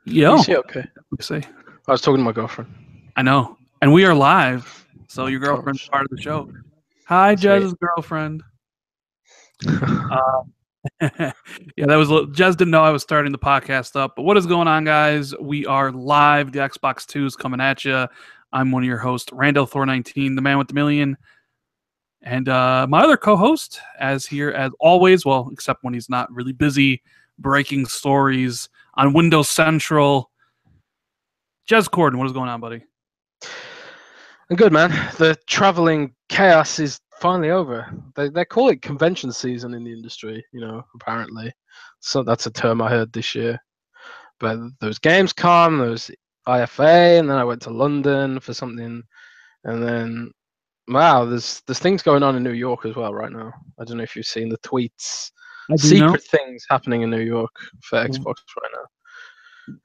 Yo, You see, okay. say I was talking to my girlfriend. I know, and we are live, so your girlfriend's part of the show. Hi, That's right. Jez's girlfriend. Yeah, that was Jez didn't know I was starting the podcast up. But what is going on, guys? We are live. The Xbox 2 is coming at you. I'm one of your hosts, Randall Thor 19, the man with the million, and my other co-host, as here as always. Well, except when he's not really busy breaking stories on Windows Central. Jez Corden, what is going on, buddy? I'm good, man. The traveling chaos is finally over. They call it convention season in the industry, apparently. So that's a term I heard this year. But those Gamescom, those IFA, and then I went to London for something, and then wow, there's things going on in New York as well right now. I don't know if you've seen the tweets. I do know. Secret things happening in New York for Xbox right now.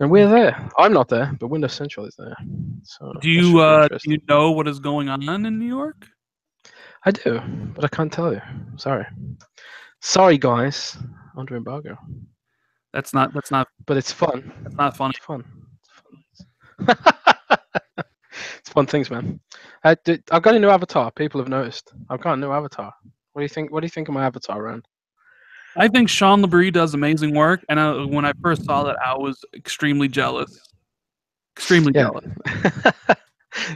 And we're there. I'm not there, but Windows Central is there. So Do you know what is going on in New York? I do, but I can't tell you. Sorry, guys. Under embargo. That's not. But it's fun. That's not funny. It's fun. It's fun things, man. I've got a new avatar. People have noticed. I've got a new avatar. What do you think? What do you think of my avatar, Rand? I think Sean LeBrie does amazing work, and when I first saw that, I was extremely jealous. Extremely jealous.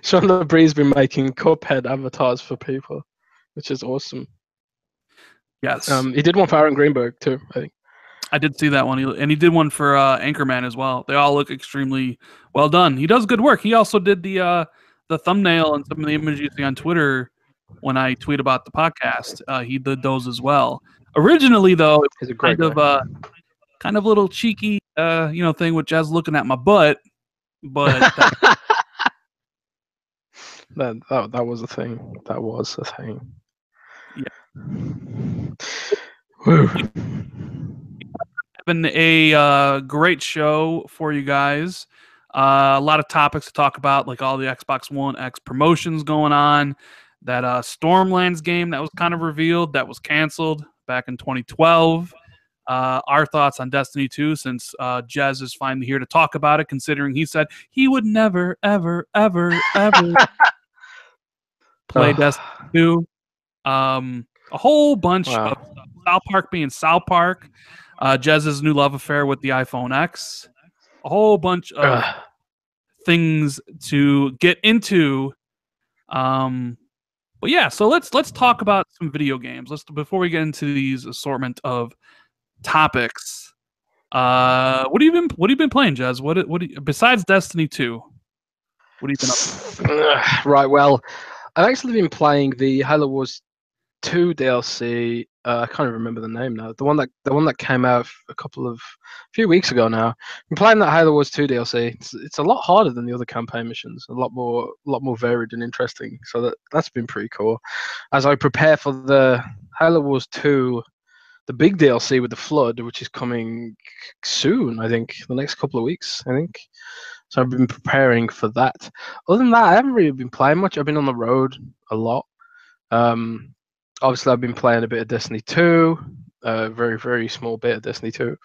Sean LeBrie's been making Cuphead avatars for people, which is awesome. Yes. He did one for Aaron Greenberg too, I think. I did see that one, and he did one for Anchorman as well. They all look extremely well done. He does good work. He also did the thumbnail and some of the images you see on Twitter when I tweet about the podcast. He did those as well. Originally, though, it was kind of a little cheeky, thing with Jez looking at my butt, but that was a thing. That was a thing. Yeah. Woo. Been a great show for you guys. A lot of topics to talk about, like all the Xbox One X promotions going on. That Stormlands game that was kind of revealed that was canceled back in 2012. Our thoughts on Destiny 2, since Jez is finally here to talk about it, considering he said he would never, ever, ever, ever play Destiny 2. A whole bunch of South Park being South Park. Jez's new love affair with the iPhone X. A whole bunch of things to get into. But yeah, so let's talk about some video games. Before we get into these assortment of topics. What have you been playing, Jez? What besides Destiny 2? What have you been up to? Right, well, I've actually been playing the Halo Wars 2 DLC. I can't remember the name now. The one that came out a few weeks ago now. I'm playing that Halo Wars 2 DLC. It's a lot harder than the other campaign missions. A lot more varied and interesting. So that's been pretty cool. As I prepare for the Halo Wars 2, the big DLC with the Flood, which is coming soon. I think the next couple of weeks. I think. So I've been preparing for that. Other than that, I haven't really been playing much. I've been on the road a lot. Obviously, I've been playing a bit of Destiny 2, a very, very small bit of Destiny 2.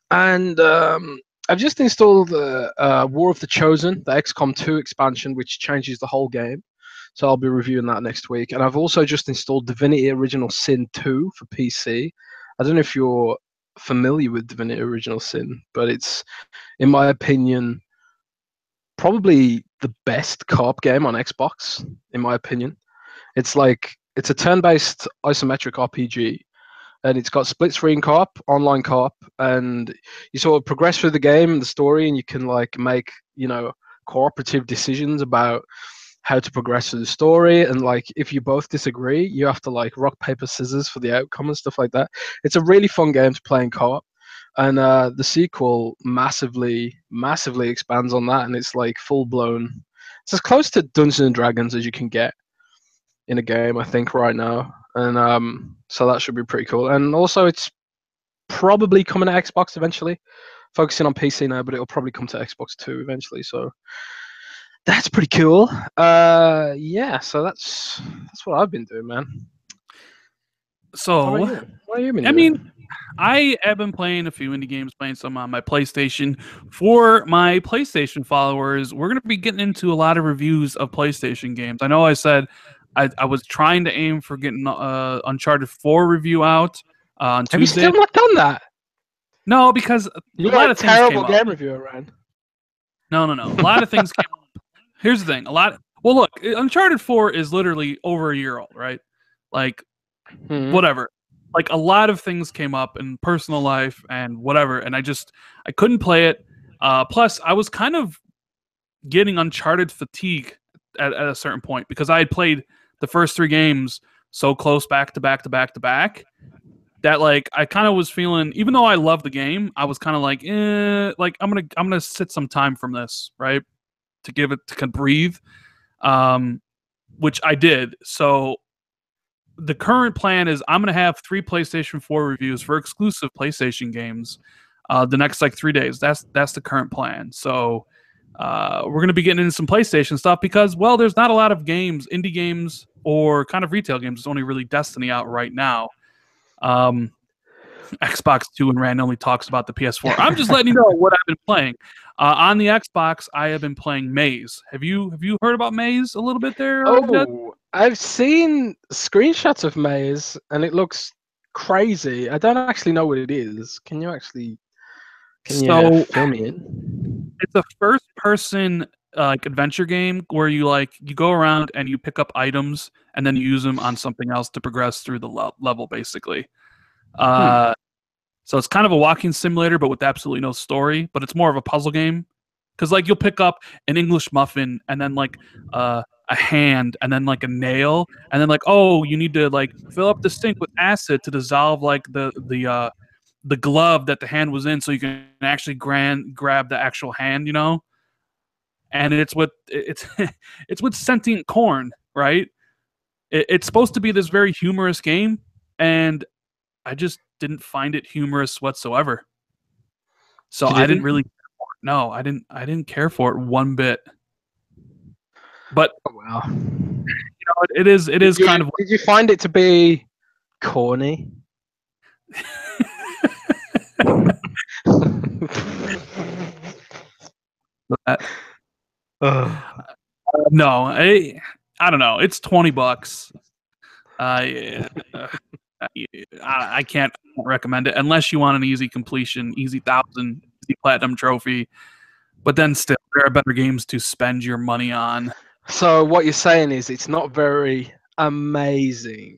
And I've just installed War of the Chosen, the XCOM 2 expansion, which changes the whole game. So I'll be reviewing that next week. And I've also just installed Divinity Original Sin 2 for PC. I don't know if you're familiar with Divinity Original Sin, but it's, in my opinion, probably the best co-op game on Xbox, in my opinion. It's a turn-based isometric RPG, and it's got split-screen co-op, online co-op, and you sort of progress through the game and the story, and you can make cooperative decisions about how to progress through the story. And if you both disagree, you have to rock paper scissors for the outcome and stuff like that. It's a really fun game to play in co-op, and the sequel massively expands on that, and it's full-blown. It's as close to Dungeons and Dragons as you can get in a game, I think, right now. And so that should be pretty cool. And also, it's probably coming to Xbox eventually. Focusing on PC now, but it'll probably come to Xbox too eventually. So that's pretty cool. Yeah, so that's what I've been doing, man. So what have you been doing? I mean, I have been playing a few indie games, playing some on my PlayStation. For my PlayStation followers, we're going to be getting into a lot of reviews of PlayStation games. I know I said I was trying to aim for getting Uncharted 4 review out on Have you Tuesday. still not done that? No, because a You're lot a of things came terrible up. game reviewer, Ryan. No. A lot of things came up. Here's the thing. Well, look, Uncharted 4 is literally over a year old, right? Like, whatever. Like, a lot of things came up in personal life and whatever, and I couldn't play it. Plus, I was kind of getting Uncharted fatigue at a certain point because I had played the first 3 games so close back to back to back to back that like I kind of was feeling, even though I love the game, I was kind of like, like I'm gonna sit some time from this, right, to give it to breathe, which I did. So the current plan is I'm gonna have 3 PlayStation 4 reviews for exclusive PlayStation games, the next like 3 days. That's the current plan. So we're gonna be getting into some PlayStation stuff because, well, there's not a lot of games, indie games or kind of retail games. It's only really Destiny out right now. Xbox 2 and randomly talks about the PS4. I'm just letting you know what I've been playing. On the Xbox, I have been playing Maze. Have you heard about Maze a little bit there? Oh, I've seen screenshots of Maze, and it looks crazy. I don't actually know what it is. Can you fill me in? It's a first-person like adventure game where you go around and you pick up items and then you use them on something else to progress through the level, basically. So it's kind of a walking simulator, but with absolutely no story. But it's more of a puzzle game because like you'll pick up an English muffin and then like a hand and then like a nail and then like, oh, you need to like fill up the sink with acid to dissolve like the glove that the hand was in, so you can actually grab the actual hand, And it's it's with sentient corn, right? It's supposed to be this very humorous game, and I just didn't find it humorous whatsoever. So I didn't really. No, I didn't care for it one bit. But wow, it is kind of. Did you find it to be corny? No, I don't know. It's $20. I can't recommend it unless you want an easy completion, easy 1,000, easy platinum trophy. But then still, there are better games to spend your money on. So what you're saying is it's not very amazing.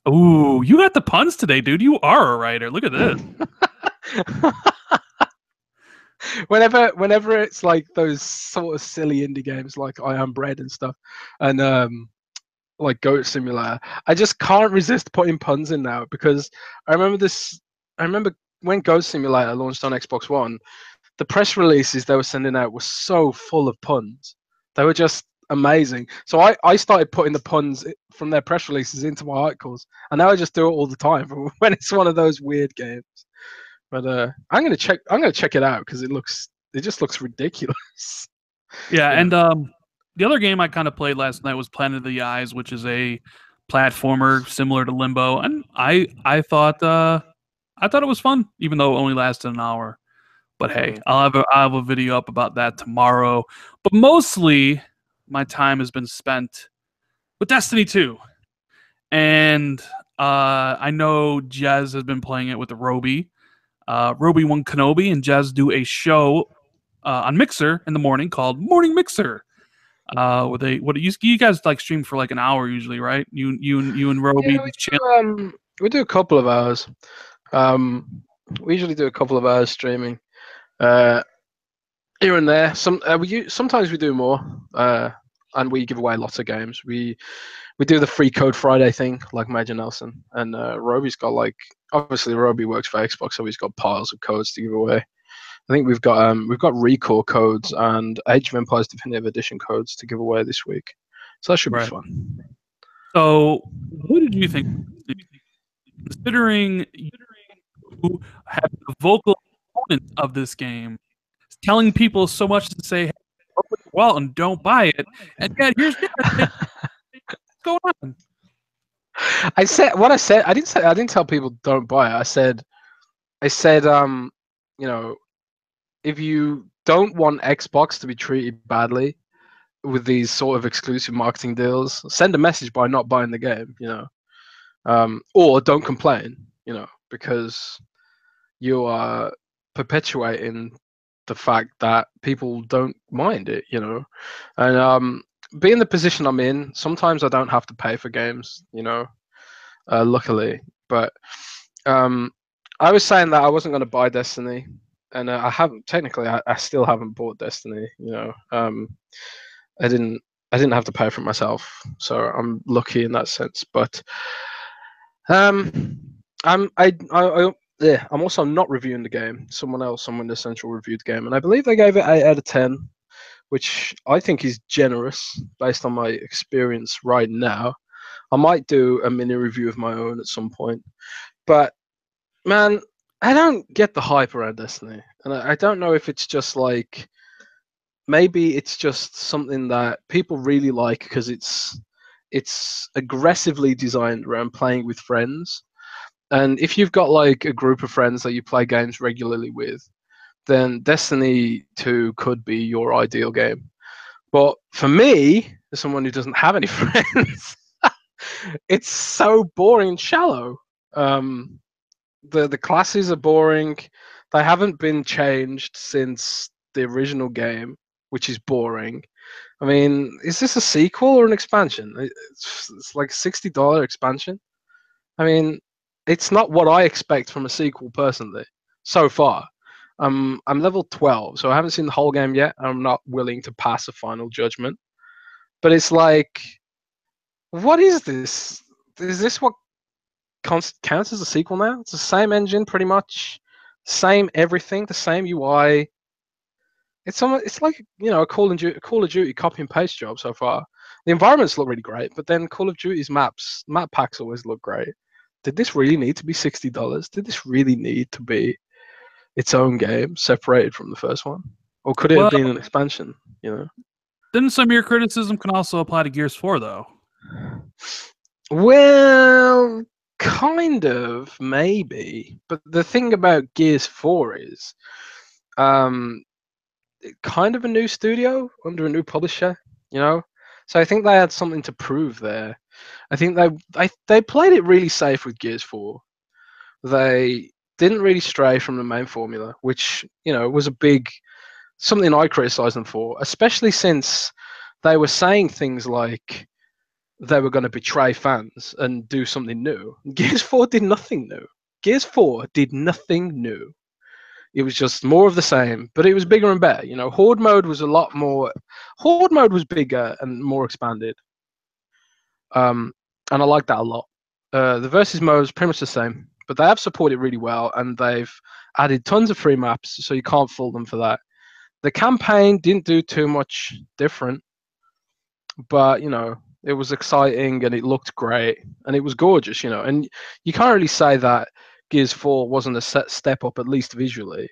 Ooh, you got the puns today, dude. You are a writer. Look at this. Whenever it's like those sort of silly indie games like I Am Bread and stuff, and like Goat Simulator, I just can't resist putting puns in now because I remember when Goat Simulator launched on Xbox One, the press releases they were sending out were so full of puns. They were just amazing. So I started putting the puns from their press releases into my articles, and now I just do it all the time when it's one of those weird games. But I'm gonna check it out because it just looks ridiculous. Yeah, and the other game I kind of played last night was Planet of the Eyes, which is a platformer similar to Limbo, and I thought it was fun, even though it only lasted an hour. But hey, I'll have a video up about that tomorrow. But mostly, my time has been spent with Destiny 2, and I know Jez has been playing it with Roby. Roby One Kenobi and Jez do a show on Mixer in the morning called Morning Mixer. You guys like stream for like an hour usually, right? You and Roby. Yeah, we do a couple of hours. We usually do a couple of hours streaming. Here and there. Sometimes we do more, and we give away lots of games. We do the free code Friday thing like Major Nelson, and Roby's got obviously Roby works for Xbox, so he's got piles of codes to give away. I think we've got Recore codes and Age of Empires Definitive Edition codes to give away this week, so that should be fun. So, what did you think? Considering you have the vocal component of this game, telling people so much to say, hey, open your wallet and don't buy it, and yet here's what's going on. I said what I said. I didn't say. I didn't tell people don't buy it. I said, you know, if you don't want Xbox to be treated badly with these sort of exclusive marketing deals, send a message by not buying the game. Or don't complain. Because you are perpetuating the fact that people don't mind it. And being the position I'm in, sometimes I don't have to pay for games. Luckily, but um, I was saying that I wasn't going to buy Destiny, and I haven't technically. I still haven't bought Destiny. I didn't. I didn't have to pay for it myself, so I'm lucky in that sense. But um, yeah, I'm also not reviewing the game. Someone Essential reviewed the game, and I believe they gave it 8 out of 10, which I think is generous based on my experience right now. I might do a mini review of my own at some point, but man, I don't get the hype around Destiny, and I don't know if it's just like maybe it's just something that people really like because it's aggressively designed around playing with friends. And if you've got like a group of friends that you play games regularly with, then Destiny 2 could be your ideal game. But for me, as someone who doesn't have any friends, it's so boring and shallow. Um, the classes are boring. They haven't been changed since the original game, which is boring. I mean, is this a sequel or an expansion? It's like $60 expansion. I mean, it's not what I expect from a sequel personally. So far, I'm level 12, so I haven't seen the whole game yet. I'm not willing to pass a final judgment. But it's like, what is this? Is this what counts as a sequel now? It's the same engine, pretty much, same everything, the same UI. It's like a Call of Duty copy and paste job so far. The environments look really great, but then Call of Duty's map packs always look great. Did this really need to be $60? Did this really need to be its own game, separated from the first one, or could it have Well, been an expansion? then some of your criticism can also apply to Gears 4, though. Well, kind of, maybe. But the thing about Gears 4 is, um, kind of a new studio under a new publisher, you know. So I think they had something to prove there. I think they played it really safe with Gears 4. They didn't really stray from the main formula, which was a big something I criticized them for, especially since they were saying things like they were going to betray fans and do something new. Gears 4 did nothing new. Gears 4 did nothing new. It was just more of the same, but it was bigger and better. Horde mode was a lot more. Horde mode was bigger and more expanded, and I like that a lot. The versus mode is pretty much the same, but they have supported really well, and they've added tons of free maps, so you can't fault them for that. The campaign didn't do too much different, but it was exciting and it looked great and it was gorgeous. And you can't really say that Gears 4 wasn't a step up, at least visually.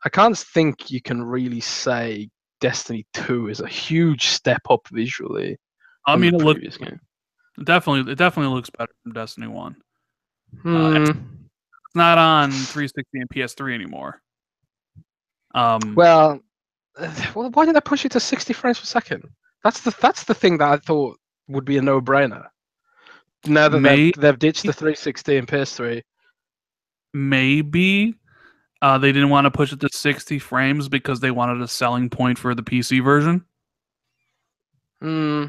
I can't think you can really say Destiny 2 is a huge step up visually I from the mean, previous game. it definitely looks better from Destiny 1. Hmm. It's not on 360 and PS3 anymore. Well, why did they push it to 60 frames per second? That's the thing that I thought would be a no-brainer. Now that may, they've ditched the 360 and PS3. maybe they didn't want to push it to 60 frames because they wanted a selling point for the PC version. Hmm.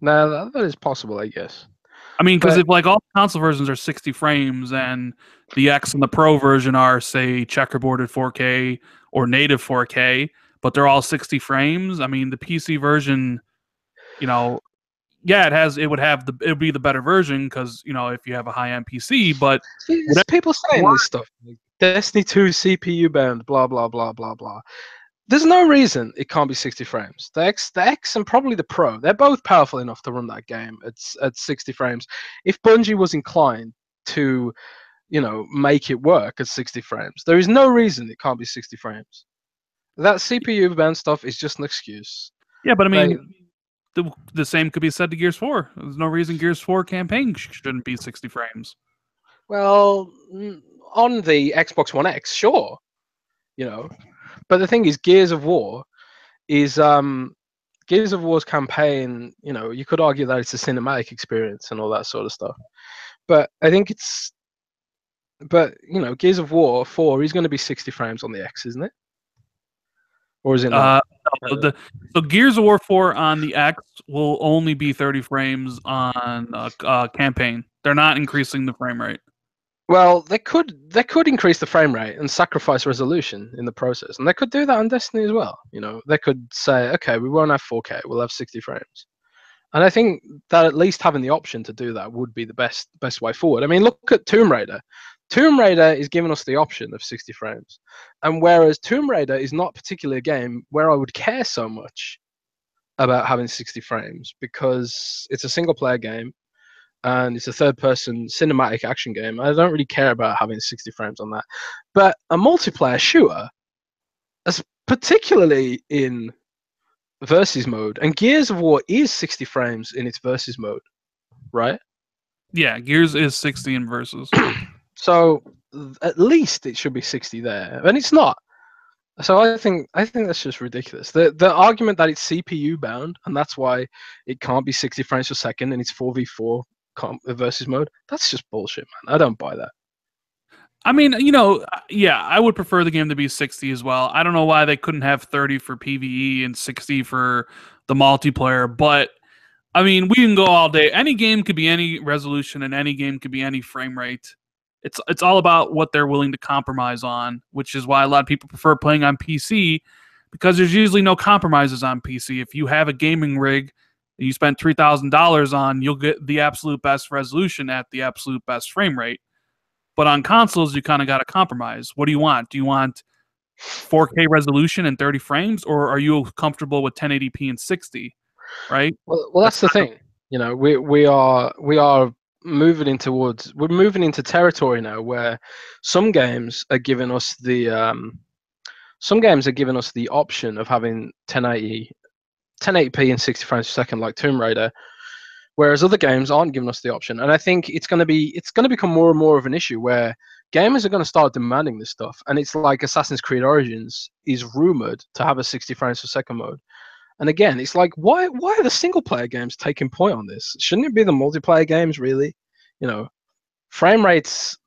No, that is possible, I guess. I mean, because But if like all console versions are 60 frames and the X and the Pro version are, say, checkerboarded 4K or native 4K, but they're all 60 frames, I mean, the PC version, yeah, it would be the better version because if you have a high end PC, but there's whatever people saying this stuff. Like, Destiny 2 CPU bound, blah blah blah blah blah. There's no reason it can't be 60 frames. The X and probably the Pro, they're both powerful enough to run that game at 60 frames. If Bungie was inclined to, make it work at 60 frames, there is no reason it can't be 60 frames. That CPU bound stuff is just an excuse. yeah, but I They mean, the same could be said to Gears 4. There's no reason Gears 4 campaign shouldn't be 60 frames. Well, on the Xbox One X, sure, you know. But the thing is, Gears of War's campaign, you know, you could argue that it's a cinematic experience and all that sort of stuff. But I think Gears of War 4 is going to be 60 frames on the X, isn't it? Or is it not? So Gears of War 4 on the X will only be 30 frames on campaign. They're not increasing the frame rate. Well, they could increase the frame rate and sacrifice resolution in the process, and they could do that on Destiny as well. You know, they could say, okay, we won't have 4K, we'll have 60 frames. And I think that at least having the option to do that would be the best way forward. I mean, look at Tomb Raider. Tomb Raider is giving us the option of 60 frames. And whereas Tomb Raider is not particularly a game where I would care so much about having 60 frames, because it's a single player game and it's a third person cinematic action game. I don't really care about having 60 frames on that. But a multiplayer shooter, as particularly in versus mode, and Gears of War is 60 frames in its versus mode, right? Yeah, Gears is 60 in versus. So at least it should be 60 there, and it's not. So I think that's just ridiculous. The argument that it's CPU bound and that's why it can't be 60 frames per second and it's 4v4 versus mode, that's just bullshit, man. I don't buy that. I mean, you know, yeah, I would prefer the game to be 60 as well. I don't know why they couldn't have 30 for PvE and 60 for the multiplayer, but I mean, we can go all day. Any game could be any resolution and any game could be any frame rate. It's all about what they're willing to compromise on, which is why a lot of people prefer playing on PC, because there's usually no compromises on PC. If you have a gaming rig that you spent $3,000 on, you'll get the absolute best resolution at the absolute best frame rate. But on consoles, you kind of got to compromise. What do you want? Do you want 4K resolution and 30 frames, or are you comfortable with 1080p and 60? Right? Well, that's the thing. You know, we are moving into territory now where some games are giving us the option of having 1080p and 60 frames per second, like Tomb Raider, whereas other games aren't giving us the option. And I think it's going to become more and more of an issue where gamers are going to start demanding this stuff. And it's like Assassin's Creed Origins is rumored to have a 60 frames per second mode. And again, it's like, why are the single player games taking point on this? Shouldn't it be the multiplayer games, really? You know, frame rates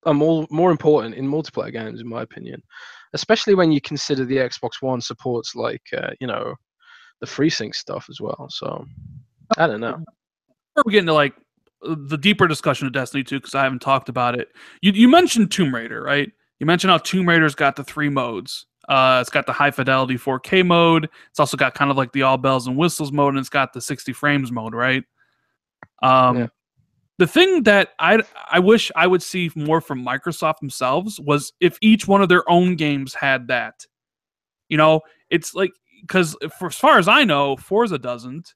are more important in multiplayer games, in my opinion, especially when you consider the Xbox One supports like the FreeSync stuff as well. So I don't know. We're getting to like the deeper discussion of Destiny 2 because I haven't talked about it. You mentioned Tomb Raider, right? You mentioned how Tomb Raider's got the 3 modes. It's got the high fidelity 4K mode. It's also got kind of like the all bells and whistles mode, and it's got the 60 frames mode, right? Yeah. The thing that I wish I would see more from Microsoft themselves was if each one of their own games had that. You know, it's like, because as far as I know, Forza doesn't.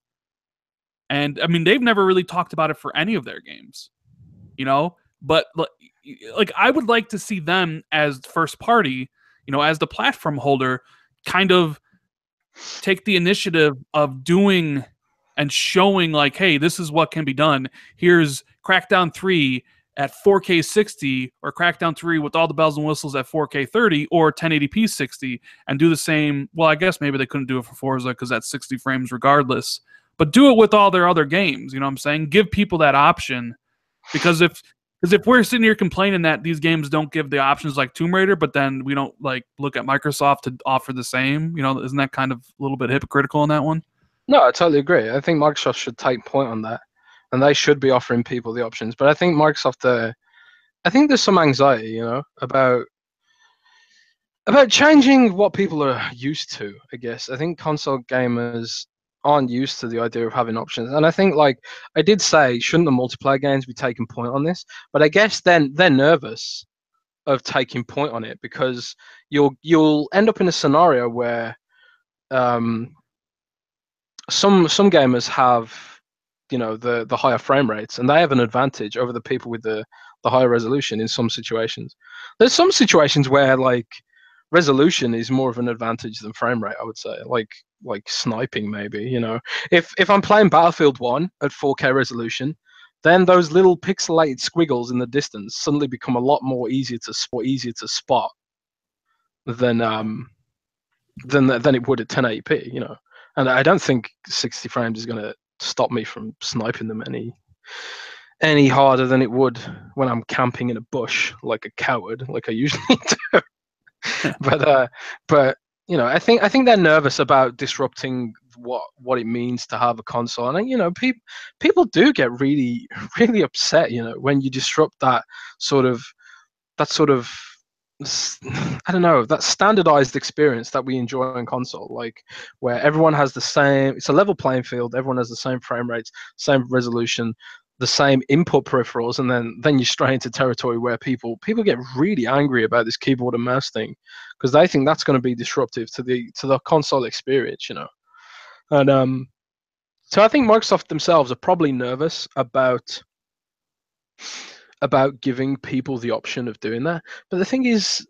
And I mean, they've never really talked about it for any of their games, you know, but like I would like to see them as first party, you know, as the platform holder, kind of take the initiative of doing and showing like, hey, this is what can be done. Here's Crackdown 3 at 4K 60, or Crackdown 3 with all the bells and whistles at 4K 30, or 1080p 60, and do the same. Well, I guess maybe they couldn't do it for Forza because that's 60 frames regardless. But do it with all their other games, you know what I'm saying? Give people that option. Because if we're sitting here complaining that these games don't give the options like Tomb Raider, but then we don't like look at Microsoft to offer the same, you know, isn't that kind of a little bit hypocritical in that one? No, I totally agree. I think Microsoft should take point on that, and they should be offering people the options. But I think Microsoft, I think there's some anxiety, you know, about changing what people are used to, I guess. I think console gamers aren't used to the idea of having options. And I think, like I did say, shouldn't the multiplayer games be taking point on this? But I guess then they're nervous of taking point on it because you'll end up in a scenario where some gamers have, you know, the higher frame rates, and they have an advantage over the people with the higher resolution in some situations. There's some situations where like resolution is more of an advantage than frame rate, I would say. Like like sniping maybe, you know. If I'm playing Battlefield 1 at 4K resolution, then those little pixelated squiggles in the distance suddenly become a lot more easier to spot than than it would at 1080p, you know. And I don't think 60 frames is going to stop me from sniping them any harder than it would when I'm camping in a bush like a coward, like I usually do. But you know, I think they're nervous about disrupting what it means to have a console, and you know, people do get really really upset, you know, when you disrupt that sort of I don't know, that standardized experience that we enjoy on console, like where everyone has the same, it's a level playing field, everyone has the same frame rates, same resolution, the same input peripherals, and then you stray into territory where people get really angry about this keyboard and mouse thing because they think that's going to be disruptive to the console experience, you know. And so I think Microsoft themselves are probably nervous about giving people the option of doing that. But the thing is,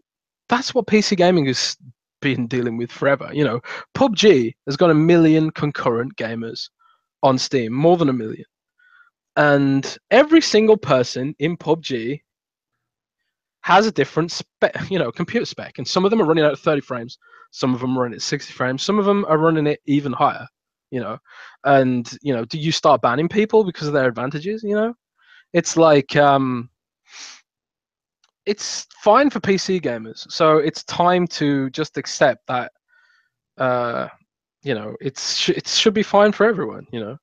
that's what PC gaming has been dealing with forever. You know, PUBG has got 1 million concurrent gamers on Steam, more than 1 million. And every single person in PUBG has a different spec, you know, computer spec. And some of them are running at 30 frames, some of them are running at 60 frames, some of them are running it even higher, you know. And, you know, do you start banning people because of their advantages, you know? It's like it's fine for PC gamers, so it's time to just accept that you know, it should be fine for everyone, you know.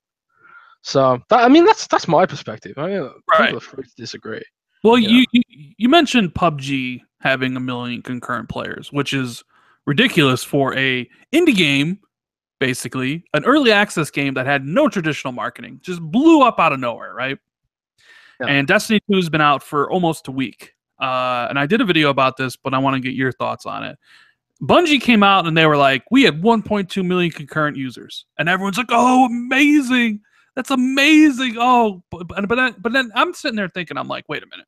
So that, I mean, that's my perspective. I mean, Right. people are free to disagree. Well, You know? you mentioned PUBG having 1 million concurrent players, which is ridiculous for a indie game, basically an early access game that had no traditional marketing, just blew up out of nowhere, right? Yeah. And Destiny 2 has been out for almost a week. And I did a video about this, but I want to get your thoughts on it. Bungie came out and they were like, we had 1.2 million concurrent users. And everyone's like, oh, amazing. That's amazing. Oh, but then I'm sitting there thinking, I'm like, wait a minute.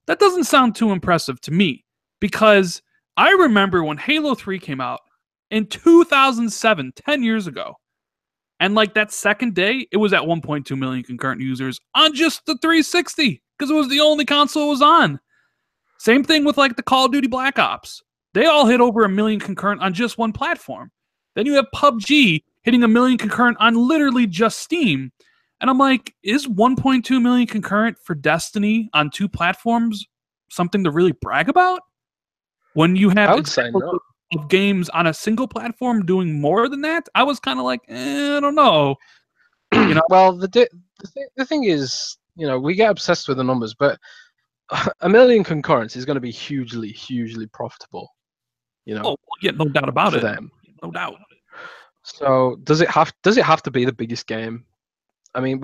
That doesn't sound too impressive to me because I remember when Halo 3 came out in 2007, 10 years ago. And like that second day, it was at 1.2 million concurrent users on just the 360 because it was the only console it was on. Same thing with like the Call of Duty Black Ops. They all hit over 1 million concurrent on just one platform. Then you have PUBG hitting 1 million concurrent on literally just Steam. And I'm like, is 1.2 million concurrent for Destiny on 2 platforms something to really brag about? When you have I would say no. of games on a single platform doing more than that, I was kind of like, I don't know. You know? Well, the thing is, you know, we get obsessed with the numbers, but 1 million concurrents is going to be hugely, hugely profitable. You know, Oh, yeah, no doubt about for it. them. No doubt. So does it have to be the biggest game? I mean,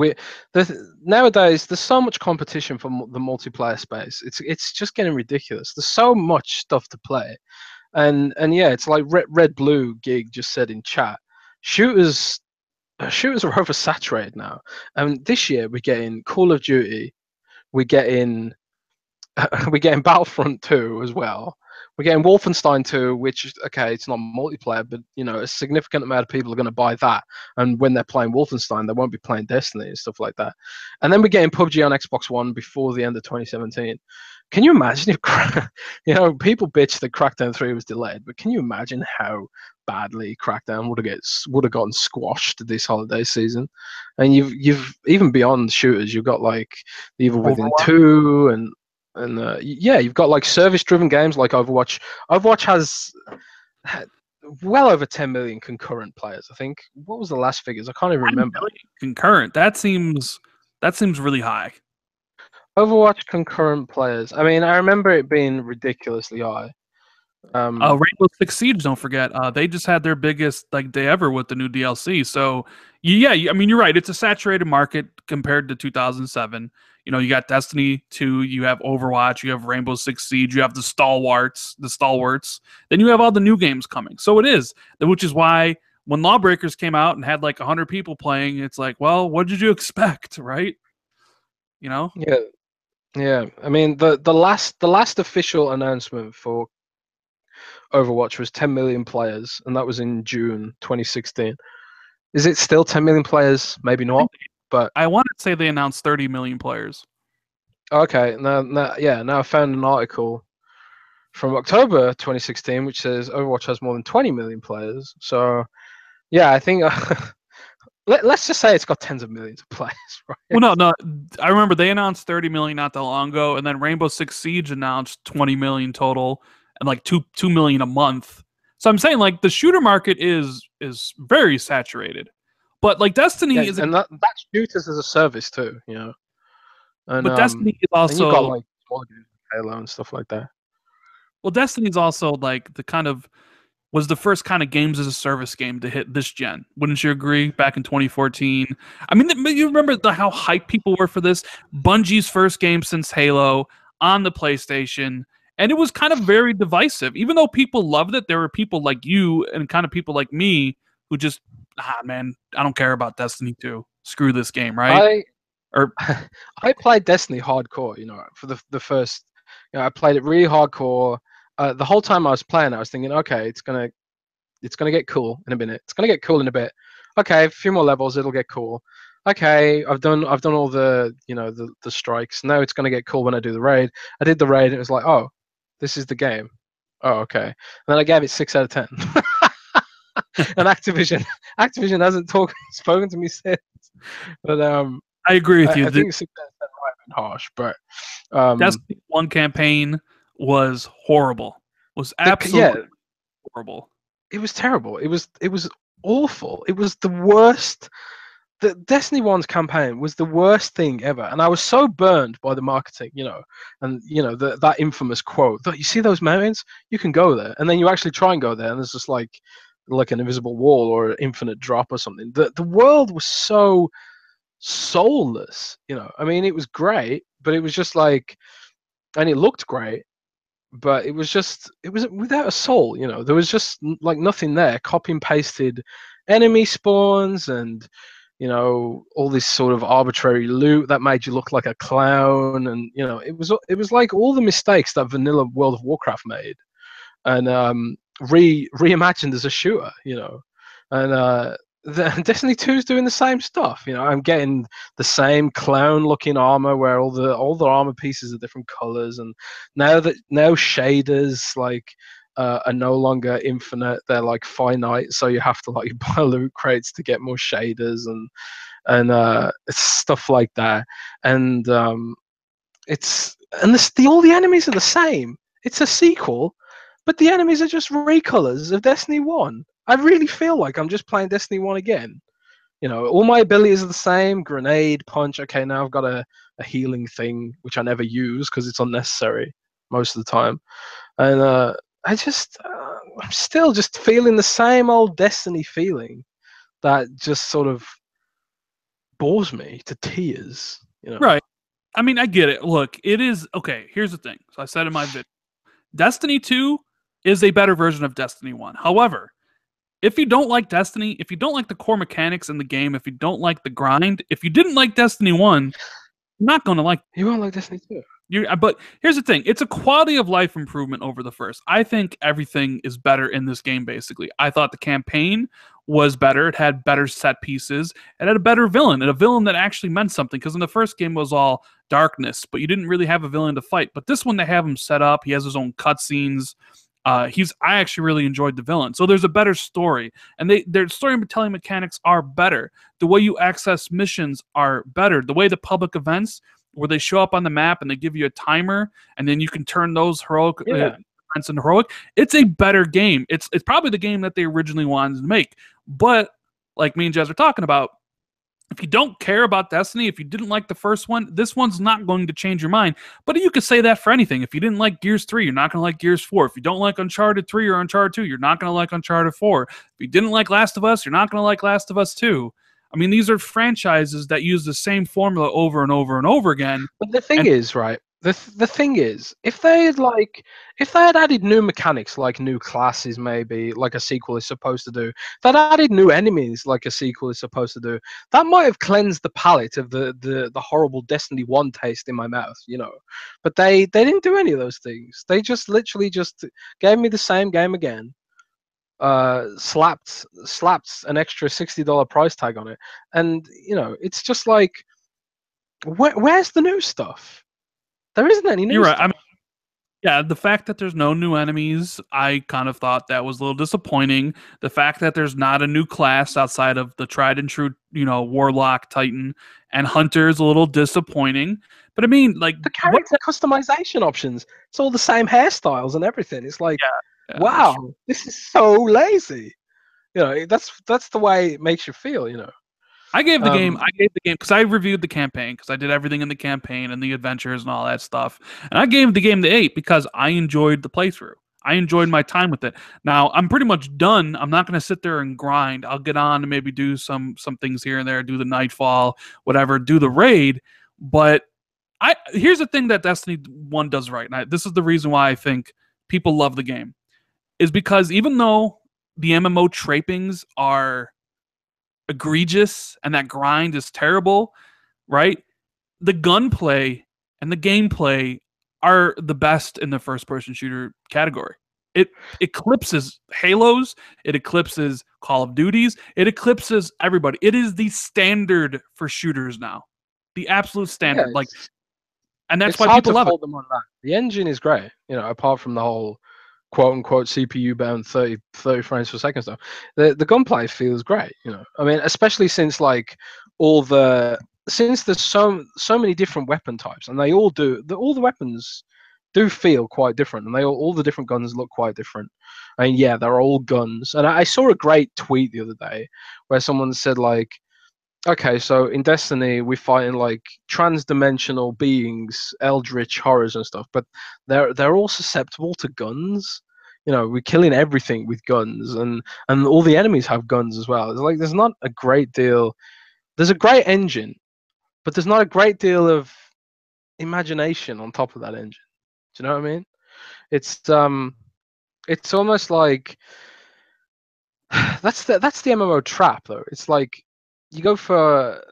nowadays there's so much competition for the multiplayer space. It's just getting ridiculous. There's so much stuff to play, and yeah, it's like Red Blue Gig just said in chat. Shooters are oversaturated now. And this year we're getting Call of Duty, we're getting we're getting Battlefront 2 as well. We're getting Wolfenstein 2, which, okay, it's not multiplayer, but you know, a significant amount of people are going to buy that. And when they're playing Wolfenstein, they won't be playing Destiny and stuff like that. And then we're getting PUBG on Xbox One before the end of 2017. Can you imagine if, you know, people bitch that Crackdown 3 was delayed, but can you imagine how badly Crackdown would have gotten squashed this holiday season? And you've even beyond shooters, you've got like the Evil Within 2 and yeah, you've got like service-driven games like Overwatch. Overwatch has well over 10 million concurrent players. I think. What was the last figures? I can't even remember. Concurrent. That seems really high. Overwatch concurrent players. I mean, I remember it being ridiculously high. Rainbow Six Siege, don't forget, they just had their biggest like day ever with the new DLC. So yeah, I mean, you're right. It's a saturated market compared to 2007. You know, you got Destiny 2, you have Overwatch, you have Rainbow Six Siege, you have the stalwarts. Then you have all the new games coming. So it is, which is why when Lawbreakers came out and had like 100 people playing, it's like, well, what did you expect, right? You know? Yeah. I mean, the last official announcement for Overwatch was 10 million players, and that was in June 2016. Is it still 10 million players? Maybe not, but I want to say they announced 30 million players. okay. Now I found an article from October 2016 which says Overwatch has more than 20 million players. So yeah, I think let's just say it's got tens of millions of players. Right? Well, no. I remember they announced 30 million not that long ago, and then Rainbow Six Siege announced 20 million total, and like 2 million a month. So I'm saying like the shooter market is very saturated, but like Destiny is, and that shooters as a service too, you know. And but Destiny is and you got also like smaller games like Halo and stuff like that. well, Destiny is also like the kind of was the first kind of games as a service game to hit this gen. Wouldn't you agree? Back in 2014. I mean, you remember how hyped people were for this? Bungie's first game since Halo on the PlayStation. And it was kind of very divisive. Even though people loved it, there were people like you and kind of people like me who just, man, I don't care about Destiny 2. Screw this game, right? I played Destiny hardcore, you know, for the first, you know, I played it really hardcore. The whole time I was playing, I was thinking, okay, it's gonna get cool in a minute. It's gonna get cool in a bit. Okay, a few more levels, it'll get cool. Okay, I've done all the, you know, the strikes. Now it's gonna get cool when I do the raid. I did the raid, and it was like, oh, this is the game. Oh, okay. And then I gave it 6 out of 10. And Activision hasn't spoken to me since. But I agree with you. I think 6 out of 10 might have been harsh, but Destiny 1 campaign was horrible. Was absolutely horrible. It was terrible. It was awful. It was the worst. The Destiny 1's campaign was the worst thing ever, and I was so burned by the marketing, you know, and you know that infamous quote that you see those mountains, you can go there, and then you actually try and go there, and there's just like an invisible wall or an infinite drop or something. The world was so soulless, you know. I mean, it was great, but it was just like, and it looked great, but it was without a soul, you know. There was just like nothing there. Copy and pasted enemy spawns, and you know, all this sort of arbitrary loot that made you look like a clown, and you know, it was like all the mistakes that vanilla World of Warcraft made, and reimagined as a shooter, you know. And Destiny 2 is doing the same stuff. You know, I'm getting the same clown-looking armor where all the armor pieces are different colors, and now shaders like are no longer infinite; they're like finite. So you have to like buy loot crates to get more shaders and stuff like that. And all the enemies are the same. It's a sequel, but the enemies are just recolors of Destiny 1. I really feel like I'm just playing Destiny 1 again. You know, all my abilities are the same. Grenade, punch. Okay, now I've got a healing thing, which I never use because it's unnecessary most of the time. And I'm still just feeling the same old Destiny feeling that just sort of bores me to tears. You know? Right. I mean, I get it. Look, it is okay. Here's the thing. So I said in my video, Destiny 2 is a better version of Destiny 1. However, if you don't like Destiny, if you don't like the core mechanics in the game, if you don't like the grind, if you didn't like Destiny 1, you're not going to like. You won't like Destiny 2. But here's the thing. It's a quality of life improvement over the first. I think everything is better in this game, basically. I thought the campaign was better. It had better set pieces. It had a better villain, and a villain that actually meant something, because in the first game it was all darkness, but you didn't really have a villain to fight. But this one, they have him set up. He has his own cutscenes. I actually really enjoyed the villain. So there's a better story, and their storytelling mechanics are better. The way you access missions are better. The way the public events, where they show up on the map and they give you a timer, and then you can turn those heroic events into heroic. It's a better game. It's probably the game that they originally wanted to make. But like me and Jez are talking about, if you don't care about Destiny, if you didn't like the first one, this one's not going to change your mind. But you could say that for anything. If you didn't like Gears 3, you're not going to like Gears 4. If you don't like Uncharted 3 or Uncharted 2, you're not going to like Uncharted 4. If you didn't like Last of Us, you're not going to like Last of Us 2. I mean, these are franchises that use the same formula over and over and over again. But the thing is, right, the thing is, if they had added new mechanics like new classes, maybe like a sequel is supposed to do, if they'd added new enemies like a sequel is supposed to do, that might have cleansed the palate of the horrible Destiny 1 taste in my mouth, you know. But they didn't do any of those things. They just literally just gave me the same game again. Slapped an extra $60 price tag on it, and you know, it's just like, where's the new stuff? There isn't any new You're right. stuff. I mean, yeah, the fact that there's no new enemies, I kind of thought that was a little disappointing. The fact that there's not a new class outside of the tried and true, you know, Warlock, Titan, and Hunter is a little disappointing. But I mean, like, The what? character customization options, it's all the same hairstyles and everything. It's like, Yeah, that's true. wow, this is so lazy. You know, that's the way it makes you feel. You know. I gave the game. Um, I gave the game because I reviewed the campaign because I did everything in the campaign and the adventures and all that stuff. And I gave the game the 8 because I enjoyed the playthrough. I enjoyed my time with it. Now I'm pretty much done. I'm not going to sit there and grind. I'll get on and maybe do some things here and there, do the Nightfall, whatever, do the raid. But here's the thing that Destiny 1 does right. And this is the reason why I think people love the game is because even though the MMO trappings are egregious and that grind is terrible, right? The gunplay and the gameplay are the best in the first person shooter category. It eclipses Halos, it eclipses Call of Duties, it eclipses everybody. It is the standard for shooters now. The absolute yeah, standard. Like, and that's it's why hard people to love it. fault them on that. The engine is great. You know, apart from the whole quote unquote CPU bound 30 frames per second stuff. The gunplay feels great, you know. I mean, especially since like since there's so many different weapon types, and they all all the weapons do feel quite different, and all the different guns look quite different. I mean, yeah, they're all guns. And I saw a great tweet the other day where someone said like, okay, so in Destiny we're fighting like trans-dimensional beings, eldritch horrors and stuff, but they're all susceptible to guns. You know, we're killing everything with guns, and all the enemies have guns as well. It's like there's not a great deal. There's a great engine, but there's not a great deal of imagination on top of that engine. Do you know what I mean? It's almost like that's the MMO trap though. It's like you go for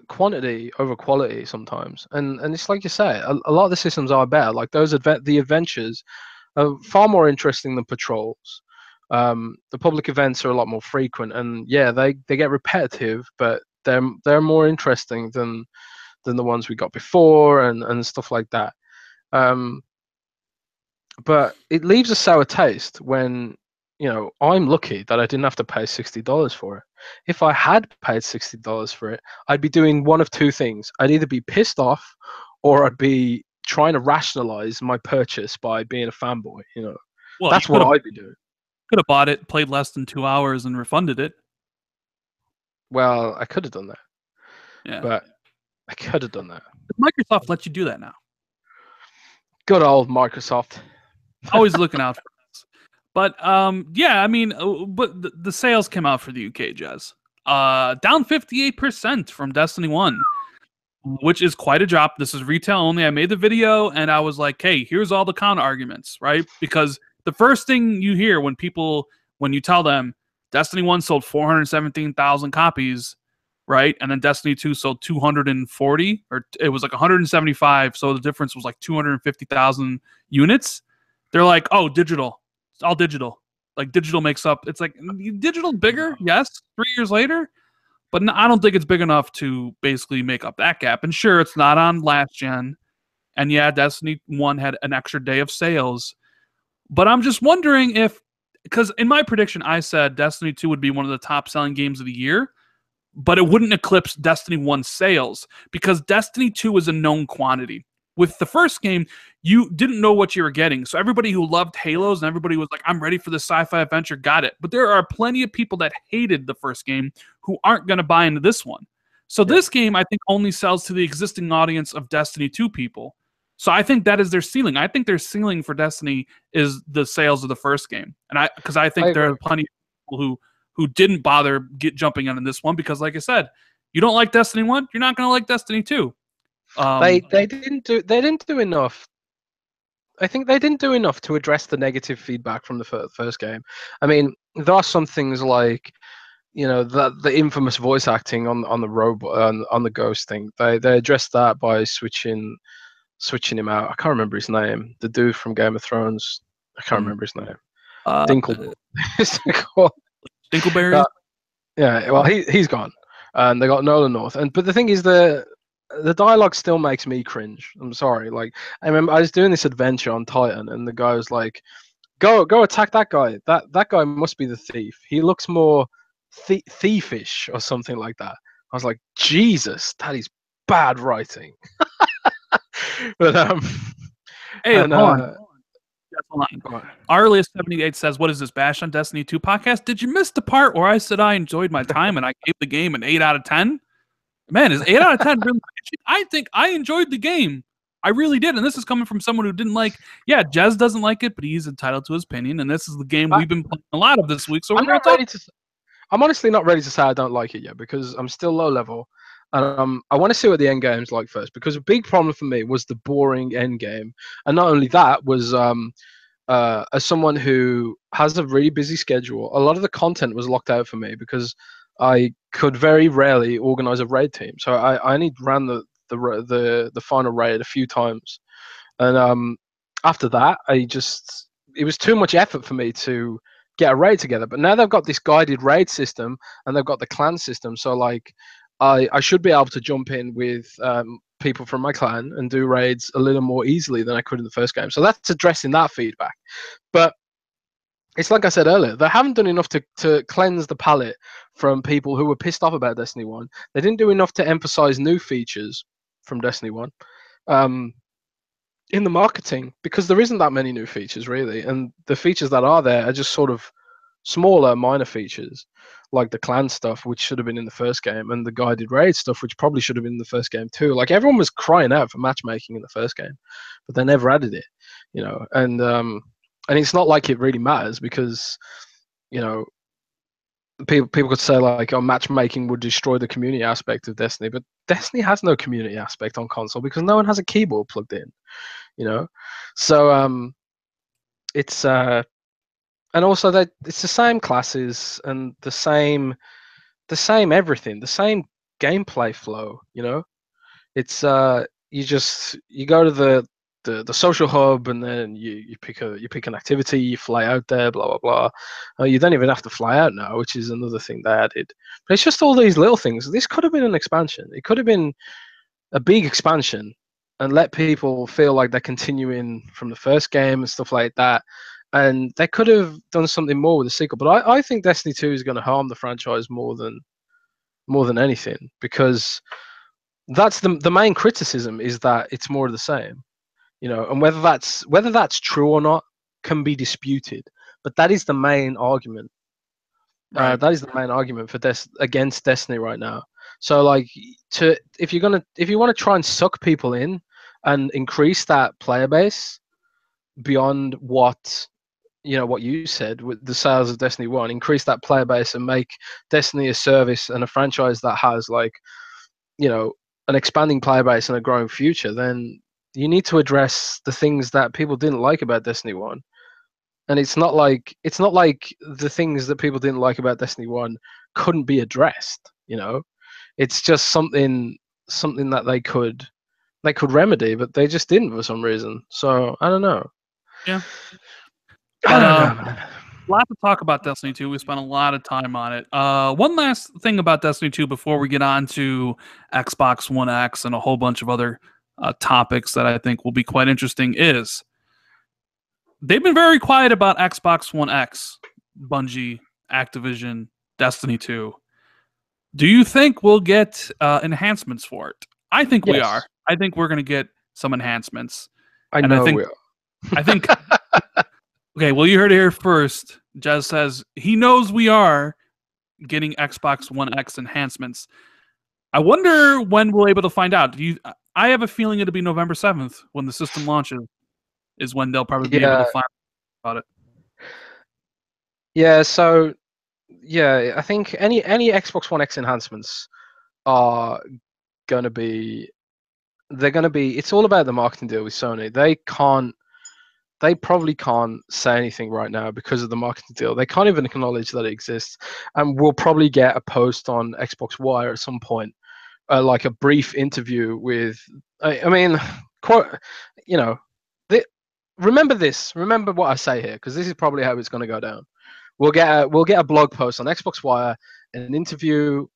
quantity over quality sometimes, and it's like you say, a lot of the systems are better. Like the adventures are far more interesting than patrols. The public events are a lot more frequent, and yeah, they get repetitive, but they're more interesting than the ones we got before, and stuff like that. Um, but it leaves a sour taste when, you know, I'm lucky that I didn't have to pay $60 for it. If I had paid $60 for it, I'd be doing one of two things. I'd either be pissed off, or I'd be trying to rationalize my purchase by being a fanboy. You know, Well, you that's what I'd be doing. could have bought it, played less than 2 hours, and refunded it. Well, I could have done that, Yeah. but I could have done that. Microsoft lets you do that now. Good old Microsoft. Always looking out for us. But yeah, I mean, but the sales came out for the UK, Jez. Down 58% from Destiny 1, which is quite a drop. This is retail only. I made the video and I was like, hey, here's all the counter arguments, right? Because the first thing you hear when you tell them Destiny 1 sold 417,000 copies, right? And then Destiny 2 sold 240, or it was like 175. So the difference was like 250,000 units. They're like, oh, digital. It's all digital. Like digital makes up. It's like digital bigger, yes, 3 years later. But I don't think it's big enough to basically make up that gap. And sure, it's not on last gen. And yeah, Destiny 1 had an extra day of sales. But I'm just wondering if, because in my prediction, I said Destiny 2 would be one of the top selling games of the year, but it wouldn't eclipse Destiny 1 sales because Destiny 2 is a known quantity. With the first game, you didn't know what you were getting. So everybody who loved Halos and everybody was like, I'm ready for the sci-fi adventure, got it. But there are plenty of people that hated the first game who aren't going to buy into this one. So this game, I think, only sells to the existing audience of Destiny 2 people. So I think that is their ceiling. I think their ceiling for Destiny is the sales of the first game. And because I think there are plenty of people who didn't bother jumping on in this one because, like I said, you don't like Destiny 1, you're not going to like Destiny 2. They didn't do enough. I think they didn't do enough to address the negative feedback from the first game. I mean, there are some things like, the infamous voice acting on the robot on the ghost thing. They addressed that by switching him out. I can't remember his name. The dude from Game of Thrones. I can't remember his name. Dinkle. Dinkleberry. Yeah. Well, he's gone, and they got Nolan North. But the thing is, the dialogue still makes me cringe. I'm sorry. Like, I remember I was doing this adventure on Titan, and the guy was like, "Go attack that guy. That guy must be the thief. He looks more thiefish or something like that." I was like, Jesus, that is bad writing. But Hey, and hold on. go on. Arlius78 says, "What is this, Bash on Destiny 2 podcast? Did you miss the part where I said I enjoyed my time and I gave the game an 8 out of 10? Man, is 8 out of 10 really? I think I enjoyed the game. I really did. And this is coming from someone who didn't like, Jez doesn't like it, but he's entitled to his opinion. And this is the game we've been playing a lot of this week. So we're going to talk. I'm honestly not ready to say I don't like it yet because I'm still low level. And I want to see what the end game's like first, because a big problem for me was the boring end game. And not only that, was as someone who has a really busy schedule, a lot of the content was locked out for me because I could very rarely organize a raid team. So I only ran the final raid a few times, and after that, it was too much effort for me to get a raid together. But now they've got this guided raid system and they've got the clan system, so like I should be able to jump in with people from my clan and do raids a little more easily than I could in the first game. So that's addressing that feedback. But it's like I said earlier, they haven't done enough to cleanse the palette from people who were pissed off about Destiny 1. They didn't do enough to emphasize new features from Destiny 1 in the marketing, because there isn't that many new features really. And the features that are there are just sort of smaller, minor features, like the clan stuff, which should have been in the first game, and the guided raid stuff, which probably should have been in the first game too. Like, everyone was crying out for matchmaking in the first game, but they never added it, and it's not like it really matters, because people could say like, oh, matchmaking would destroy the community aspect of Destiny, but Destiny has no community aspect on console because no one has a keyboard plugged in, so it's and also that it's the same classes and the same everything, the same gameplay flow. It's you go to the social hub, and then you pick an activity, you fly out there, blah blah blah. You don't even have to fly out now, which is another thing they added. But it's just all these little things. This could have been an expansion. It could have been a big expansion and let people feel like they're continuing from the first game and stuff like that. And they could have done something more with the sequel. But I think Destiny 2 is going to harm the franchise more than anything, because that's the main criticism, is that it's more of the same. And whether that's true or not can be disputed. But that is the main argument. Right. That is the main argument for against Destiny right now. So like, if you want to try and suck people in and increase that player base beyond what you said with the sales of Destiny 1, increase that player base and make Destiny a service and a franchise that has like, an expanding player base and a growing future, then you need to address the things that people didn't like about Destiny 1. And it's not like the things that people didn't like about Destiny 1 couldn't be addressed, It's just something that they could remedy, but they just didn't for some reason. So I don't know. Yeah. I don't know, man. A lot to talk about Destiny 2. We spent a lot of time on it. One last thing about Destiny 2 before we get on to Xbox One X and a whole bunch of other topics that I think will be quite interesting is they've been very quiet about Xbox One X, Bungie, Activision, Destiny 2. Do you think we'll get enhancements for it? I think we are. I think we're going to get some enhancements. I know we are. I think... Okay, well, you heard it here first. Jez says he knows we are getting Xbox One X enhancements. I wonder when we'll be able to find out. I have a feeling it'll be November 7th when the system launches, is when they'll probably be able to find out about it. Yeah, so I think any Xbox One X enhancements are going to be they're going to be. It's all about the marketing deal with Sony. They probably can't say anything right now because of the marketing deal. They can't even acknowledge that it exists, and we'll probably get a post on Xbox Wire at some point, like a brief interview with. I mean, quite, you know, remember this. Remember what I say here, because this is probably how it's going to go down. We'll get a blog post on Xbox Wire, an interview,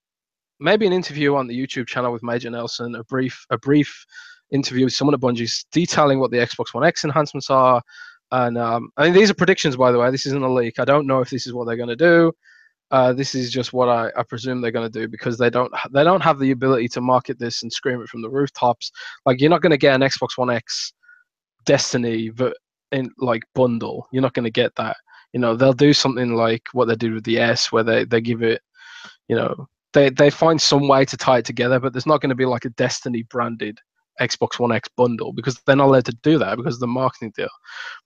maybe an interview on the YouTube channel with Major Nelson, a brief interview with someone at Bungie detailing what the Xbox One X enhancements are. And I mean, these are predictions, by the way. This isn't a leak. I don't know if this is what they're going to do. This is just what I presume they're going to do, because they don't have the ability to market this and scream it from the rooftops. Like, you're not going to get an Xbox One X Destiny in like bundle. You're not going to get that. You know, they'll do something like what they did with the S, where they give it, you know, they find some way to tie it together, but there's not going to be like a Destiny branded Xbox One X bundle, because they're not allowed to do that because of the marketing deal.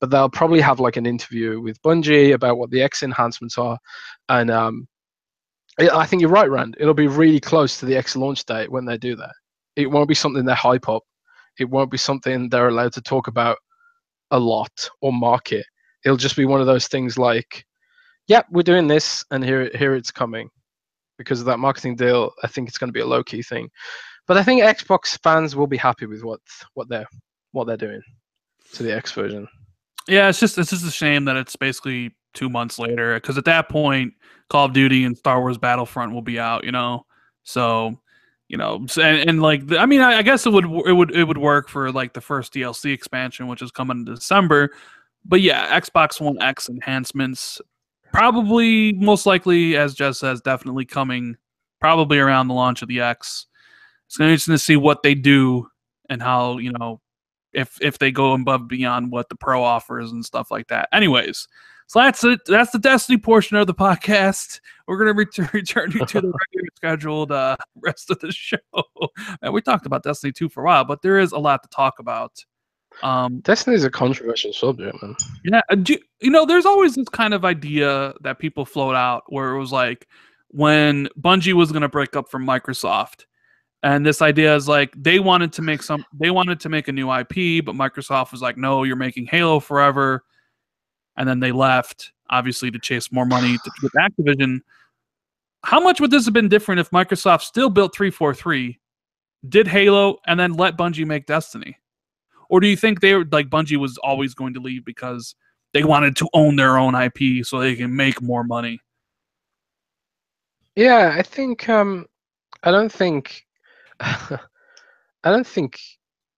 But they'll probably have like an interview with Bungie about what the X enhancements are, and I think you're right, Rand. It'll be really close to the X launch date when they do that. It won't be something they hype up. It won't be something they're allowed to talk about a lot or market. It'll just be one of those things like, yep, we're doing this, and here it's coming. Because of that marketing deal, I think it's going to be a low key thing. But I think Xbox fans will be happy with what they're doing to the X version. Yeah, it's just a shame that it's basically 2 months later, because at that point, Call of Duty and Star Wars Battlefront will be out, you know. So, you know, and like, I mean, I guess it would work for like the first DLC expansion, which is coming in December. But yeah, Xbox One X enhancements probably, most likely, as Jez says, definitely coming probably around the launch of the X. It's going to be interesting to see what they do and how, you know, if they go above and beyond what the Pro offers and stuff like that. Anyways, so that's it. That's the Destiny portion of the podcast. We're going to return you to the regular scheduled rest of the show. And we talked about Destiny 2 for a while, but there is a lot to talk about. Destiny is a controversial subject, man. Yeah, you know, there's always this kind of idea that people float out where it was like when Bungie was going to break up from Microsoft, and this idea is like they wanted to make a new IP, but Microsoft was like, no, you're making Halo forever, and then they left, obviously, to chase more money with Activision. How much would this have been different if Microsoft still built 343, did Halo, and then let Bungie make Destiny? Or do you think they were like Bungie was always going to leave because they wanted to own their own IP so they can make more money? Yeah, I think I don't think I don't think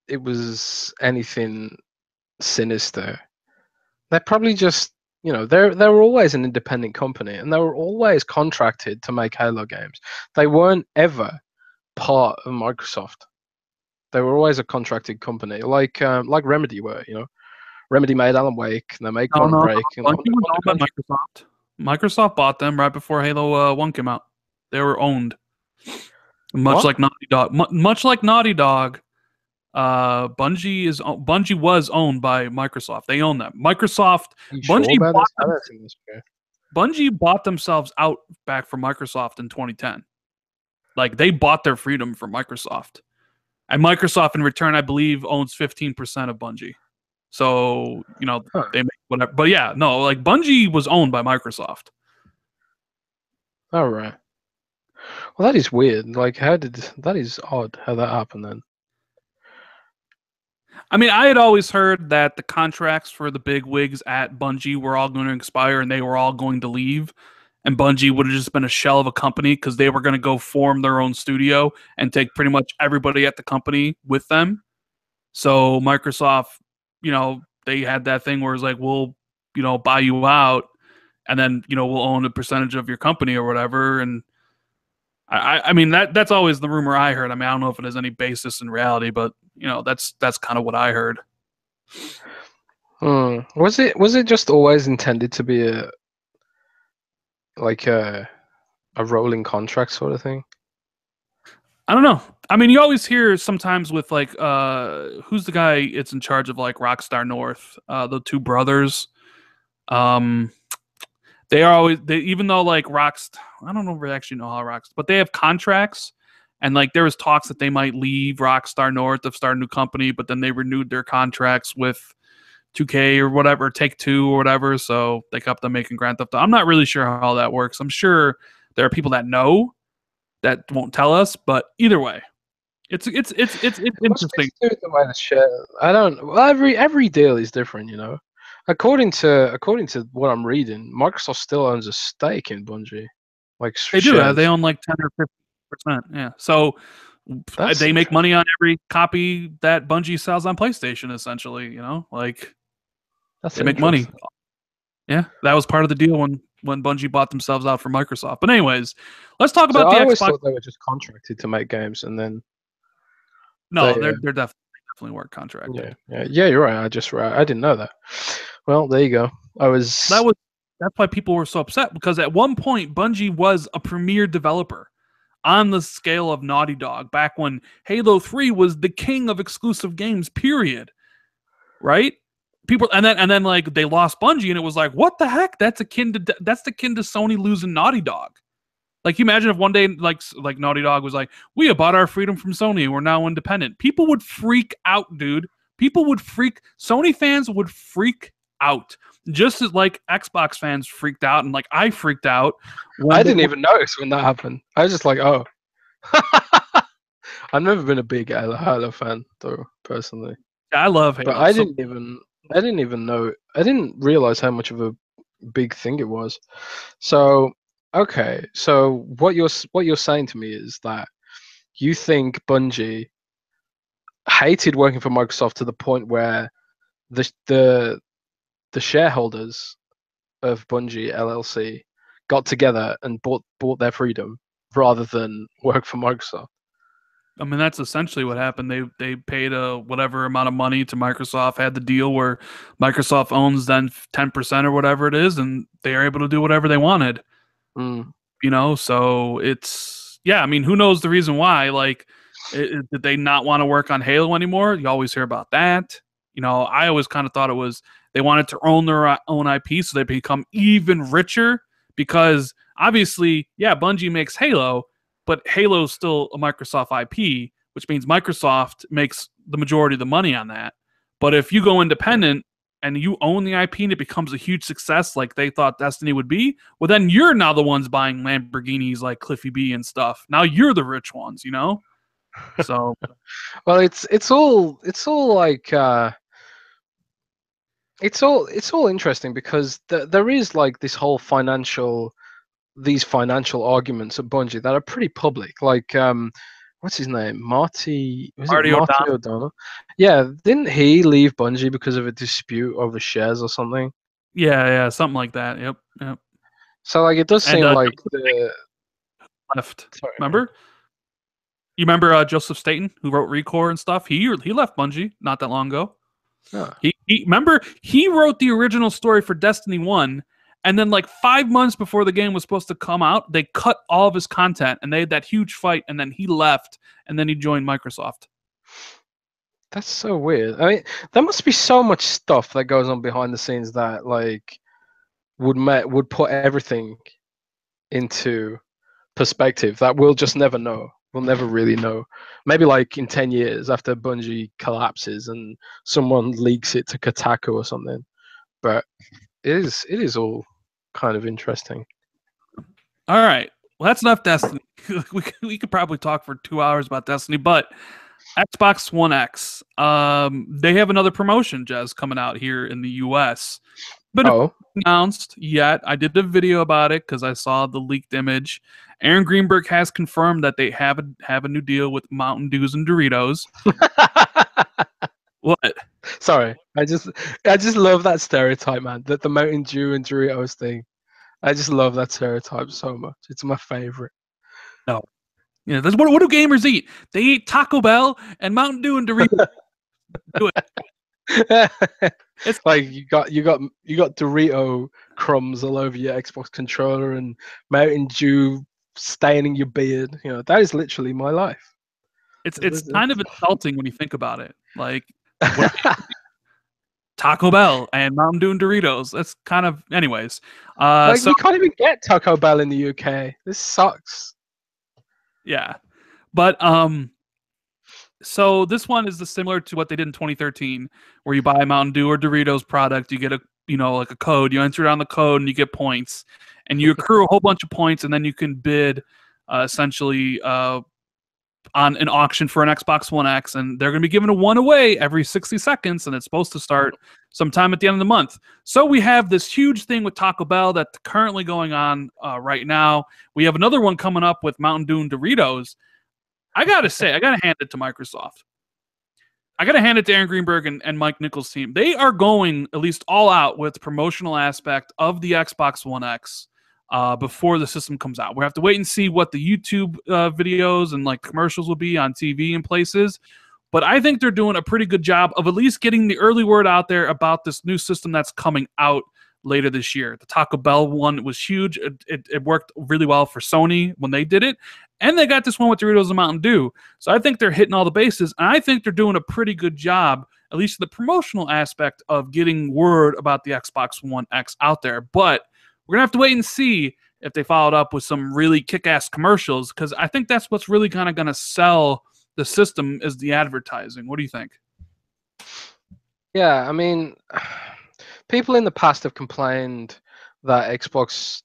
it was anything sinister. They're probably just, you know, they were always an independent company, and they were always contracted to make Halo games. They weren't ever part of Microsoft. They were always a contracted company, like Remedy were. You know, Remedy made Alan Wake, and they made Quantum Break. Bungie was owned by Microsoft. Microsoft bought them right before Halo 1 came out. They were owned. Much like Naughty Dog. Bungie was owned by Microsoft. They own them. Bungie bought themselves out back from Microsoft in 2010. Like, they bought their freedom from Microsoft. And Microsoft, in return, I believe, owns 15% of Bungie. So, you know, they make whatever. But yeah, no, like Bungie was owned by Microsoft. All right. Well, that is weird. Like, that is odd how that happened then. I mean, I had always heard that the contracts for the big wigs at Bungie were all going to expire and they were all going to leave. And Bungie would have just been a shell of a company because they were going to go form their own studio and take pretty much everybody at the company with them. So Microsoft, you know, they had that thing where it's like, we'll, you know, buy you out, and then, you know, we'll own a percentage of your company or whatever. And I mean, that's always the rumor I heard. I mean, I don't know if it has any basis in reality, but, you know, that's kind of what I heard. Was it just always intended to be a rolling contract sort of thing? I don't know. I mean, you always hear sometimes with like who's the guy it's in charge of like Rockstar North, the two brothers. They are always, even though like I don't know if we actually know how Rockstar, but they have contracts, And like there was talks that they might leave Rockstar North to start a new company, but then they renewed their contracts with 2K or whatever, Take-Two or whatever, so they kept them making Grand Theft Auto. I'm not really sure how that works. I'm sure there are people that know that won't tell us, but either way, it's interesting. The way the share. I don't. Well, every deal is different, you know. According to what I'm reading, Microsoft still owns a stake in Bungie, like They do. shares. They own like 10 or 50%. Yeah. So they make money on every copy that Bungie sells on PlayStation, essentially. You know, like they make money. Yeah, that was part of the deal when Bungie bought themselves out from Microsoft. But anyways, let's talk about the I always Xbox. thought they were just contracted to make games, and then no, they're definitely weren't contracted. Yeah, you're right. I didn't know that. Well, there you go. That's why people were so upset, because at one point Bungie was a premier developer on the scale of Naughty Dog back when Halo 3 was the king of exclusive games, period. Right? People and then like they lost Bungie and it was like, what the heck? That's akin to Sony losing Naughty Dog. Like, you imagine if one day like Naughty Dog was like, we have bought our freedom from Sony and we're now independent. People would freak out, dude. Sony fans would freak out. Just as like Xbox fans freaked out, and like I freaked out. I didn't even notice when that happened. I was just like, oh. I've never been a big Halo fan, though, personally. I love Halo. But I didn't even know. I didn't realize how much of a big thing it was. So, okay. So what you're saying to me is that you think Bungie hated working for Microsoft to the point where the shareholders of Bungie LLC got together and bought their freedom rather than work for Microsoft. I mean, that's essentially what happened. They paid whatever amount of money to Microsoft, had the deal where Microsoft owns then 10% or whatever it is, and they are able to do whatever they wanted. Mm. You know, so it's, yeah, I mean, who knows the reason why? Like, did they not want to work on Halo anymore? You always hear about that. You know, I always kind of thought it was they wanted to own their own IP so they become even richer, because obviously, yeah, Bungie makes Halo, but Halo's still a Microsoft IP, which means Microsoft makes the majority of the money on that. But if you go independent and you own the IP and it becomes a huge success like they thought Destiny would be, well, then you're now the ones buying Lamborghinis like Cliffy B and stuff. Now you're the rich ones, you know? So well, it's all like it's all interesting, because there is like this whole these financial arguments at Bungie that are pretty public. Like what's his name? Marty O'Donnell? Yeah, didn't he leave Bungie because of a dispute over shares or something? Yeah, something like that. Yep. So like it does seem like the left. Sorry, remember? You remember Joseph Staten, who wrote Recore and stuff? He left Bungie not that long ago. Huh. He wrote the original story for Destiny 1, and then like 5 months before the game was supposed to come out, they cut all of his content, and they had that huge fight, and then he left, and then he joined Microsoft. That's so weird. I mean, there must be so much stuff that goes on behind the scenes that like would put everything into perspective that we'll just never know. We'll never really know. Maybe like in 10 years after Bungie collapses and someone leaks it to Kotaku or something. But it is all kind of interesting. All right. Well, that's enough Destiny. we could probably talk for 2 hours about Destiny, but Xbox One X, they have another promotion, Jez, coming out here in the US. But it's announced yet. I did a video about it because I saw the leaked image. Aaron Greenberg has confirmed that they have a new deal with Mountain Dews and Doritos. What? Sorry, I just love that stereotype, man. That the Mountain Dew and Doritos thing. I just love that stereotype so much. It's my favorite. No, yeah, that's what do gamers eat? They eat Taco Bell and Mountain Dew and Doritos. Do it. It's like you got Dorito crumbs all over your Xbox controller and Mountain Dew staining your beard. You know, that is literally my life. It's kind of insulting when you think about it. Like Taco Bell and Mountain Dew and Doritos. That's kind of, anyways. You can't even get Taco Bell in the UK. This sucks. Yeah, But so this one is similar to what they did in 2013, where you buy a Mountain Dew or Doritos product, you get a like a code, you enter down the code and you get points, and you accrue a whole bunch of points, and then you can bid essentially on an auction for an Xbox One X, and they're going to be giving one away every 60 seconds, and it's supposed to start sometime at the end of the month. So we have this huge thing with Taco Bell that's currently going on right now. We have another one coming up with Mountain Dew and Doritos. I got to say, I got to hand it to Microsoft. I got to hand it to Aaron Greenberg and Mike Nichols' team. They are going at least all out with the promotional aspect of the Xbox One X before the system comes out. We have to wait and see what the YouTube videos and like commercials will be on TV and places. But I think they're doing a pretty good job of at least getting the early word out there about this new system that's coming out later this year. The Taco Bell one was huge. It worked really well for Sony when they did it. And they got this one with Doritos and Mountain Dew. So I think they're hitting all the bases. And I think they're doing a pretty good job, at least the promotional aspect of getting word about the Xbox One X out there. But we're going to have to wait and see if they followed up with some really kick-ass commercials, because I think that's what's really kind of going to sell the system is the advertising. What do you think? Yeah, I mean, people in the past have complained that Xbox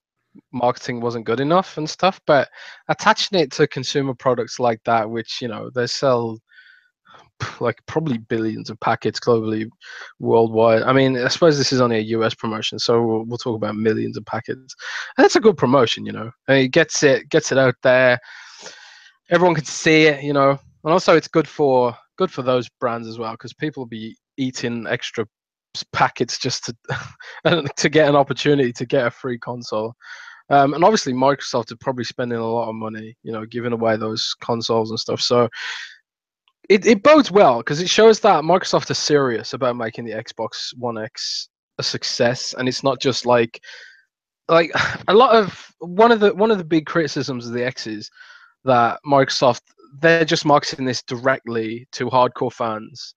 marketing wasn't good enough and stuff, but attaching it to consumer products like that, which, they sell like probably billions of packets globally, worldwide. I mean, I suppose this is only a US promotion, so we'll talk about millions of packets. And that's a good promotion, and it gets it out there. Everyone can see it, and also it's good for those brands as well, because people will be eating extra packets just to get an opportunity to get a free console. And obviously Microsoft is probably spending a lot of money, giving away those consoles and stuff. So it bodes well, because it shows that Microsoft is serious about making the Xbox One X a success, and it's not just like a lot of one of the big criticisms of the X is that Microsoft, they're just marketing this directly to hardcore fans.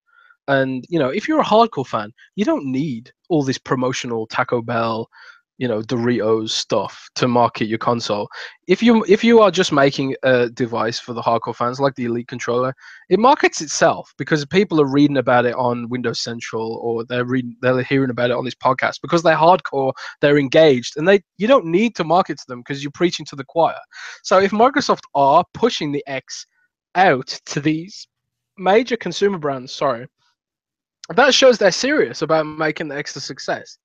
And if you're a hardcore fan, you don't need all this promotional Taco Bell, Doritos stuff to market your console. If you are just making a device for the hardcore fans, like the Elite controller, it markets itself, because people are reading about it on Windows Central, or they're hearing about it on this podcast, because they're hardcore, they're engaged, and you don't need to market to them because you're preaching to the choir. So if Microsoft are pushing the X out to these major consumer brands, that shows they're serious about making the X a success.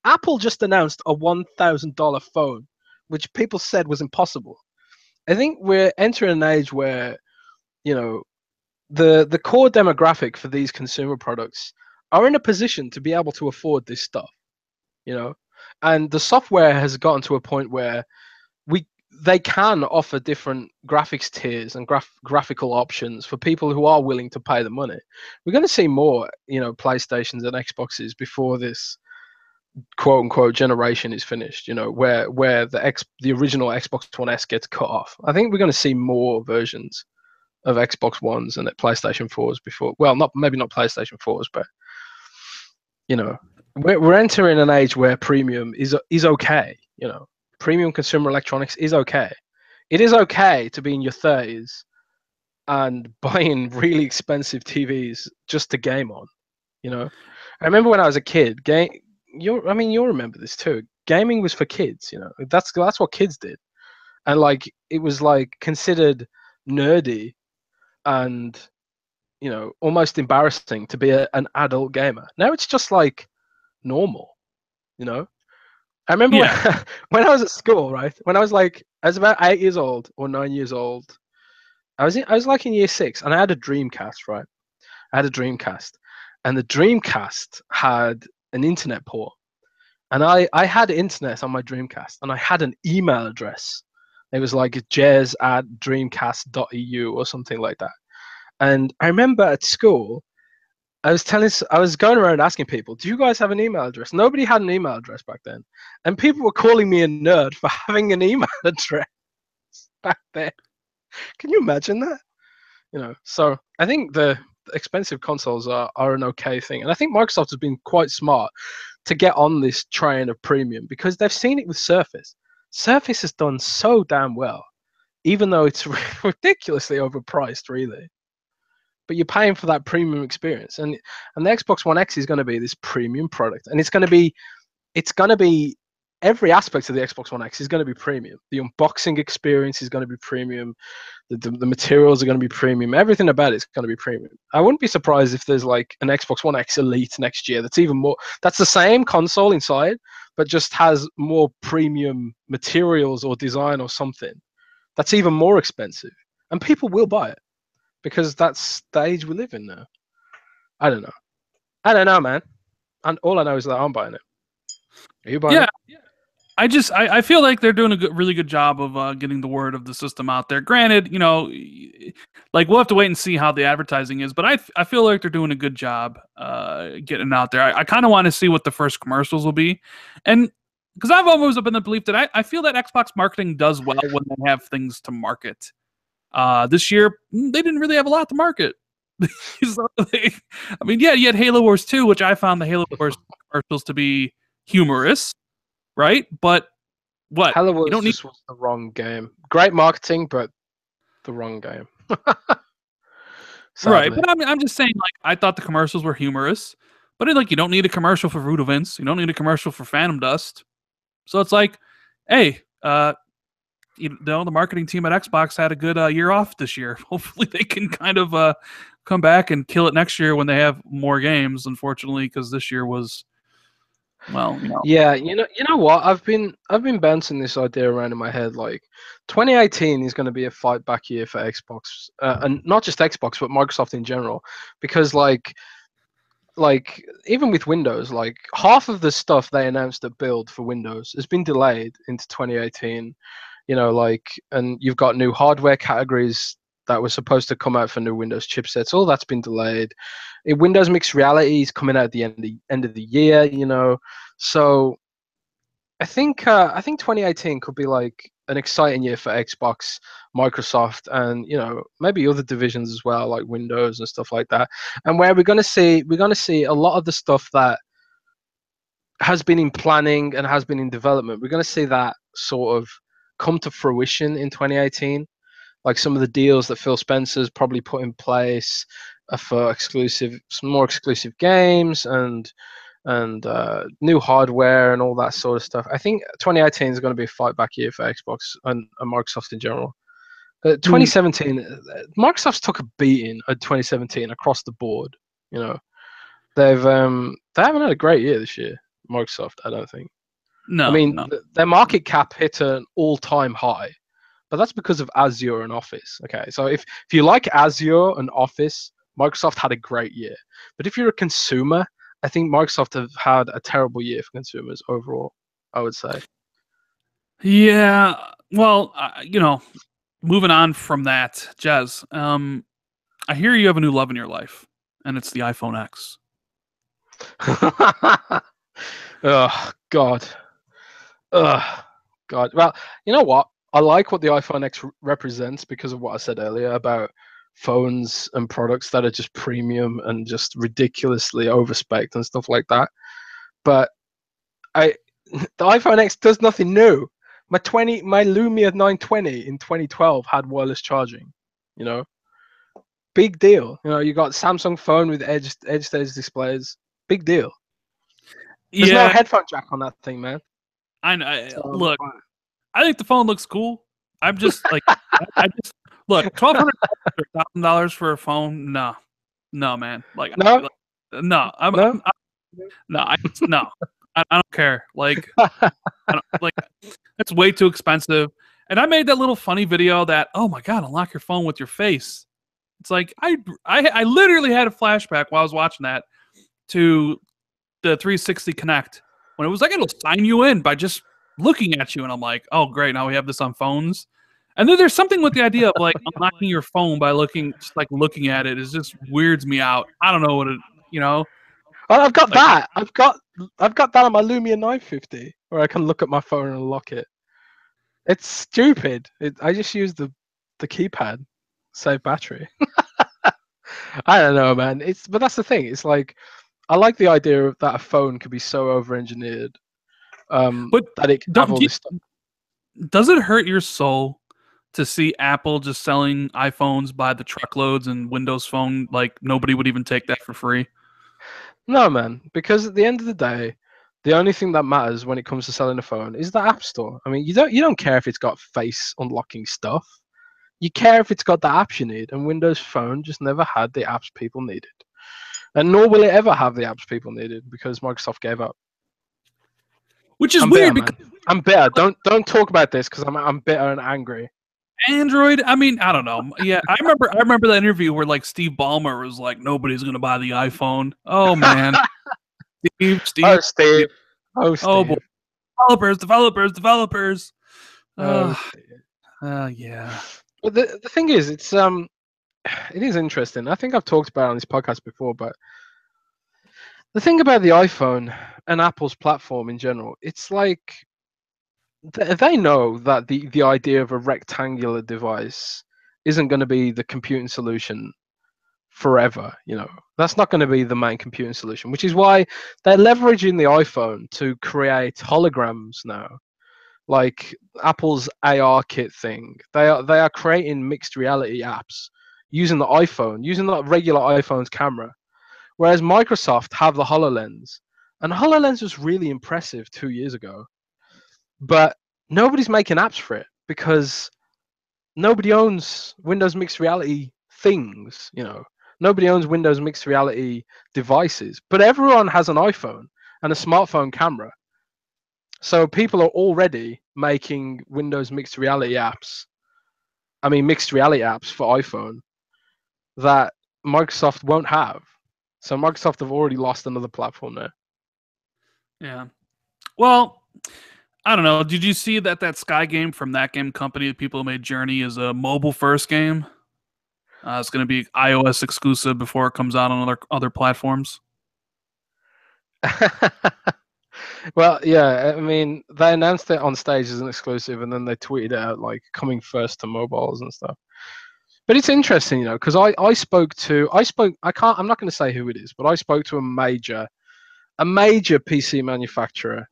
Apple just announced a $1,000 phone, which people said was impossible. I think we're entering an age where, the core demographic for these consumer products are in a position to be able to afford this stuff, and the software has gotten to a point where they can offer different graphics tiers and graphical options for people who are willing to pay the money. We're going to see more, PlayStations and Xboxes before this quote unquote generation is finished, where the original Xbox One S gets cut off. I think we're going to see more versions of Xbox Ones and PlayStation 4s before. Well, maybe not PlayStation 4s, but we're entering an age where premium is okay. Premium consumer electronics is okay. It is okay to be in your 30s and buying really expensive TVs just to game on. I remember when I was a kid, you'll remember this too. Gaming was for kids, That's what kids did, and it was considered nerdy and almost embarrassing to be an adult gamer. Now it's just normal, I remember when I was at school, right? When I was about 8 years old or 9 years old, I was in year 6, and I had a Dreamcast, right? I had a Dreamcast, and the Dreamcast had an internet port, and I had internet on my Dreamcast, and I had an email address. It was jez@dreamcast.eu or something like that. And I remember at school, I was going around asking people, do you guys have an email address? Nobody had an email address back then. And people were calling me a nerd for having an email address back then. Can you imagine that? So I think the expensive consoles are an okay thing. And I think Microsoft has been quite smart to get on this train of premium, because they've seen it with Surface. Surface has done so damn well. even though it's ridiculously overpriced, really. But you're paying for that premium experience, and the Xbox One X is going to be this premium product, and it's going to be every aspect of the Xbox One X is going to be premium. The unboxing experience is going to be premium. The materials are going to be premium. Everything about it is going to be premium. I wouldn't be surprised if there's like an Xbox One X Elite next year. That's even more. That's the same console inside, but just has more premium materials or design or something. That's even more expensive, and people will buy it because that's the age we live in now. I don't know, man. And all I know is that I'm buying it. Are you buying it? Yeah. I feel like they're doing a really good job of getting the word of the system out there. Granted, like we'll have to wait and see how the advertising is, but I feel like they're doing a good job getting it out there. I kind of want to see what the first commercials will be, and because I've always been the belief that I feel that Xbox marketing does well when they have things to market. This year they didn't really have a lot to market. So yeah, you had Halo Wars 2, which I found the Halo Wars commercials to be humorous. Right, but what? Halo Wars just was the wrong game. Great marketing, but the wrong game. Right, but I'm just saying, like, I thought the commercials were humorous, but you don't need a commercial for Root Events. You don't need a commercial for Phantom Dust. So it's like, hey, the marketing team at Xbox had a good year off this year. Hopefully, they can kind of come back and kill it next year when they have more games. Unfortunately, because this year was. Well, yeah, you know what? I've been bouncing this idea around in my head. Like, 2018 is going to be a fight back year for Xbox, and not just Xbox, but Microsoft in general, because like even with Windows, like half of the stuff they announced at Build for Windows has been delayed into 2018. And you've got new hardware categories that were supposed to come out for new Windows chipsets. All that's been delayed. Windows Mixed Reality is coming out at the end of the year. So I think 2018 could be like an exciting year for Xbox, Microsoft, and maybe other divisions as well, like Windows and stuff like that. And where we're gonna see a lot of the stuff that has been in planning and has been in development. We're gonna see that sort of come to fruition in 2018. Like some of the deals that Phil Spencer's probably put in place for some more exclusive games and new hardware and all that sort of stuff. I think 2018 is going to be a fight back year for Xbox and Microsoft in general. 2017, Microsoft's took a beating at 2017 across the board. They haven't had a great year this year. Microsoft, I don't think. No, I mean, their market cap hit an all-time high. But that's because of Azure and Office. Okay, so if you like Azure and Office, Microsoft had a great year. But if you're a consumer, I think Microsoft have had a terrible year for consumers overall, I would say. Yeah, well, moving on from that, Jez, I hear you have a new love in your life, and it's the iPhone X. Oh, God. Ugh, God. Well, you know what? I like what the iPhone X represents because of what I said earlier about phones and products that are just premium and just ridiculously overspec'd and stuff like that. But the iPhone X does nothing new. My Lumia 920 in 2012 had wireless charging. Big deal. You got Samsung phone with edge-to-edge displays. Big deal. There's no headphone jack on that thing, man. Look. I think the phone looks cool. I'm just like, look, $1,200 for a phone. No, man. Like, no, no, I don't care. Like, that's way too expensive. And I made that little funny video that, oh my God, unlock your phone with your face. It's like I literally had a flashback while I was watching that to the 360 Connect when it was like it'll sign you in by just looking at you, and I'm like, oh great, now we have this on phones. And then there's something with the idea of like unlocking your phone by looking at it. It just weirds me out. I don't know what it, Well, I've got that. I've got that on my Lumia 950 where I can look at my phone and unlock it. It's stupid. I just use the keypad, save battery. I don't know, man. But that's the thing. It's like I like the idea of that a phone could be so over-engineered. But that it can have all this stuff. Does it hurt your soul to see Apple just selling iPhones by the truckloads and Windows Phone, like nobody would even take that for free? No, man, because at the end of the day, the only thing that matters when it comes to selling a phone is the App Store. I mean, you don't care if it's got face unlocking stuff. You care if it's got the apps you need, and Windows Phone just never had the apps people needed, and nor will it ever have the apps people needed because Microsoft gave up. Which is I'm weird bitter, because man. I'm bitter. Don't talk about this because I'm bitter and angry. Android, I mean, I don't know. Yeah, I remember that interview where like Steve Ballmer was like, nobody's gonna buy the iPhone. Oh man. Steve. Oh, Steve. Oh, Oh boy. Steve. Developers. Oh, Uh, Steve. yeah. But the thing is, it is interesting. I think I've talked about it on this podcast before, but the thing about the iPhone and Apple's platform in general, it's like they know that the idea of a rectangular device isn't going to be the computing solution forever. That's not going to be the main computing solution, which is why they're leveraging the iPhone to create holograms now, like Apple's AR kit thing. They are creating mixed reality apps using the iPhone, using the regular iPhone's camera, whereas Microsoft have the HoloLens, and HoloLens was really impressive 2 years ago, but nobody's making apps for it because nobody owns Windows mixed reality things. Nobody owns Windows mixed reality devices, but everyone has an iPhone and a smartphone camera. So people are already making Windows mixed reality apps. I mean, mixed reality apps for iPhone that Microsoft won't have. So Microsoft have already lost another platform there. Yeah. Well, I don't know. Did you see that Sky game from that game company, the people who made Journey, is a mobile first game? It's going to be iOS exclusive before it comes out on other platforms. Well, yeah, I mean, they announced it on stage as an exclusive, and then they tweeted it out like coming first to mobiles and stuff. But it's interesting, because I'm not going to say who it is, but I spoke to a major PC manufacturer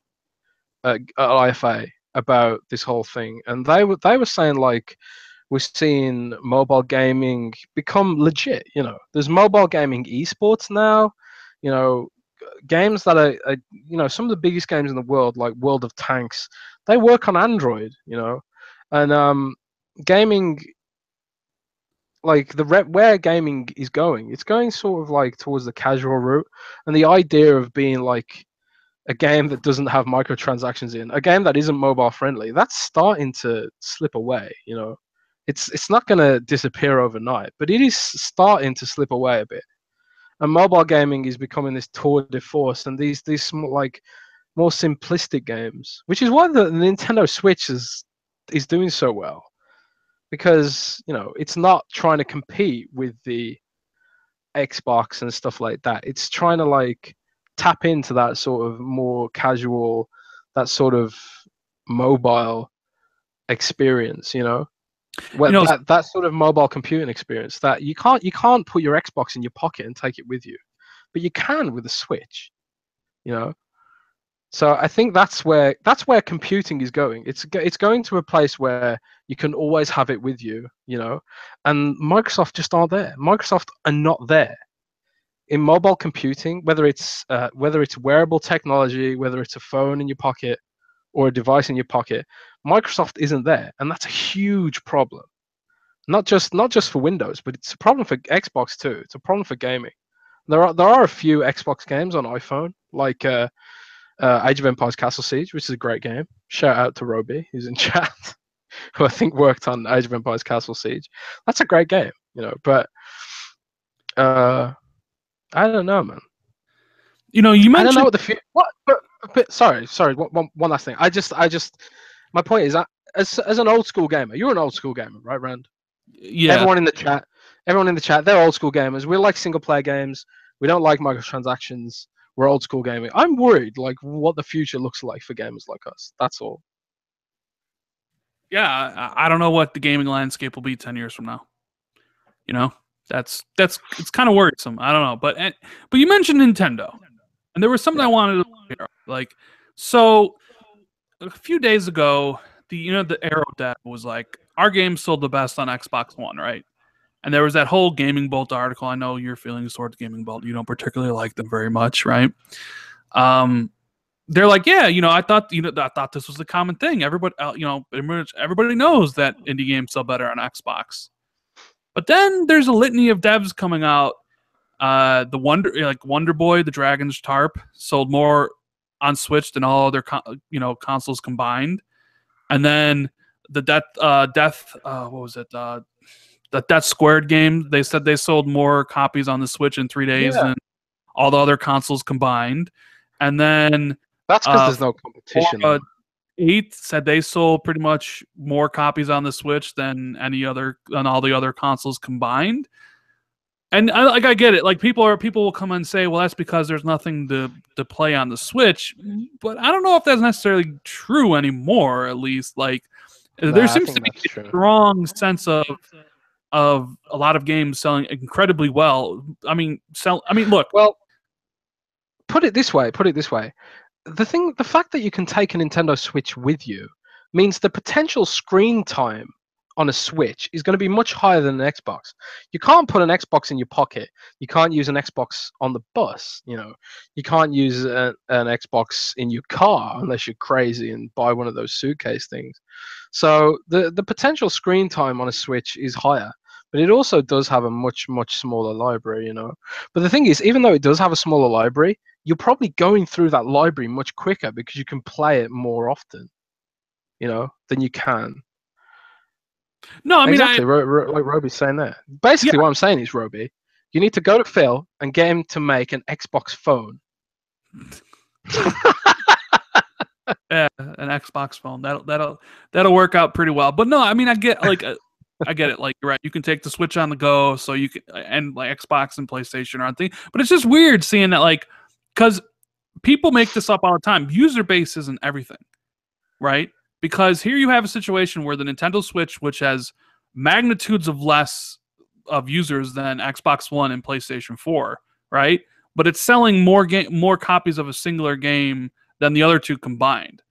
at IFA about this whole thing, and they were saying like we're seeing mobile gaming become legit. There's mobile gaming esports now. Games that are some of the biggest games in the world, like World of Tanks, they work on Android. And gaming, like where gaming is going, it's going sort of like towards the casual route, and the idea of being like a game that doesn't have microtransactions in, a game that isn't mobile friendly, that's starting to slip away. It's not going to disappear overnight, but it is starting to slip away a bit. And mobile gaming is becoming this tour de force, and these small, like more simplistic games, which is why the Nintendo Switch is doing so well, because it's not trying to compete with the Xbox and stuff like that. It's trying to like tap into that sort of more casual, that sort of mobile experience. Well, You know, that sort of mobile computing experience that you can't put your Xbox in your pocket and take it with you, but you can with a Switch. So I think that's where computing is going. It's going to a place where you can always have it with you. And Microsoft just aren't there. Microsoft are not there in mobile computing, whether it's wearable technology, whether it's a phone in your pocket or a device in your pocket. Microsoft isn't there, and that's a huge problem. Not just for Windows, but it's a problem for Xbox too. It's a problem for gaming. There are a few Xbox games on iPhone, like Age of Empires Castle Siege, which is a great game. Shout out to Roby, who's in chat, who I think worked on Age of Empires Castle Siege. That's a great game, But I don't know, man. you I don't know mentioned what the what. But sorry. One last thing. I just. My point is that as an old school gamer, you're an old school gamer, right, Rand? yeah. Everyone in the chat, they're old school gamers. We like single player games. We don't like microtransactions. We're old school gaming. I'm worried, like what the future looks like for gamers like us. That's all. Yeah, I don't know what the gaming landscape will be 10 years from now. That's it's kind of worrisome. I don't know, but you mentioned Nintendo, and there was something I wanted to hear. So a few days ago, the Arrow dev was like, our game sold the best on Xbox One, right? And there was that whole Gaming Bolt article. I know your feelings towards Gaming Bolt. You don't particularly like them very much, right? They're like, yeah, I thought this was the common thing. Everybody, everybody knows that indie games sell better on Xbox. But then there's a litany of devs coming out. The Wonder Boy, the Dragon's Tarp, sold more on Switch than all other consoles combined. And then the the Death Squared game, they said they sold more copies on the Switch in 3 days than all the other consoles combined. And then that's because there's no competition. 8 said they sold pretty much more copies on the Switch than all the other consoles combined. And I get it. Like people will come and say, well, that's because there's nothing to play on the Switch. But I don't know if that's necessarily true anymore. At least, there seems to be a strong sense of a lot of games selling incredibly well. Look. Well, put it this way. The fact that you can take a Nintendo Switch with you means the potential screen time on a Switch is going to be much higher than an Xbox. You can't put an Xbox in your pocket. You can't use an Xbox on the bus. You can't use an Xbox in your car unless you're crazy and buy one of those suitcase things. So the potential screen time on a Switch is higher, but it also does have a much, much smaller library, But the thing is, even though it does have a smaller library, you're probably going through that library much quicker because you can play it more often, than you can. No, I mean, exactly. Like Roby's saying there. Basically, what I'm saying is, Roby, you need to go to Phil and get him to make an Xbox phone. Yeah, an Xbox phone. That'll work out pretty well. But no, I mean, I get it. Like, you're right. You can take the Switch on the go, so you can, and like Xbox and PlayStation are on thing. But it's just weird seeing that, because people make this up all the time. User base isn't everything, right? Because here you have a situation where the Nintendo Switch, which has magnitudes of less of users than Xbox One and PlayStation 4, right? But it's selling more copies of a singular game than the other two combined.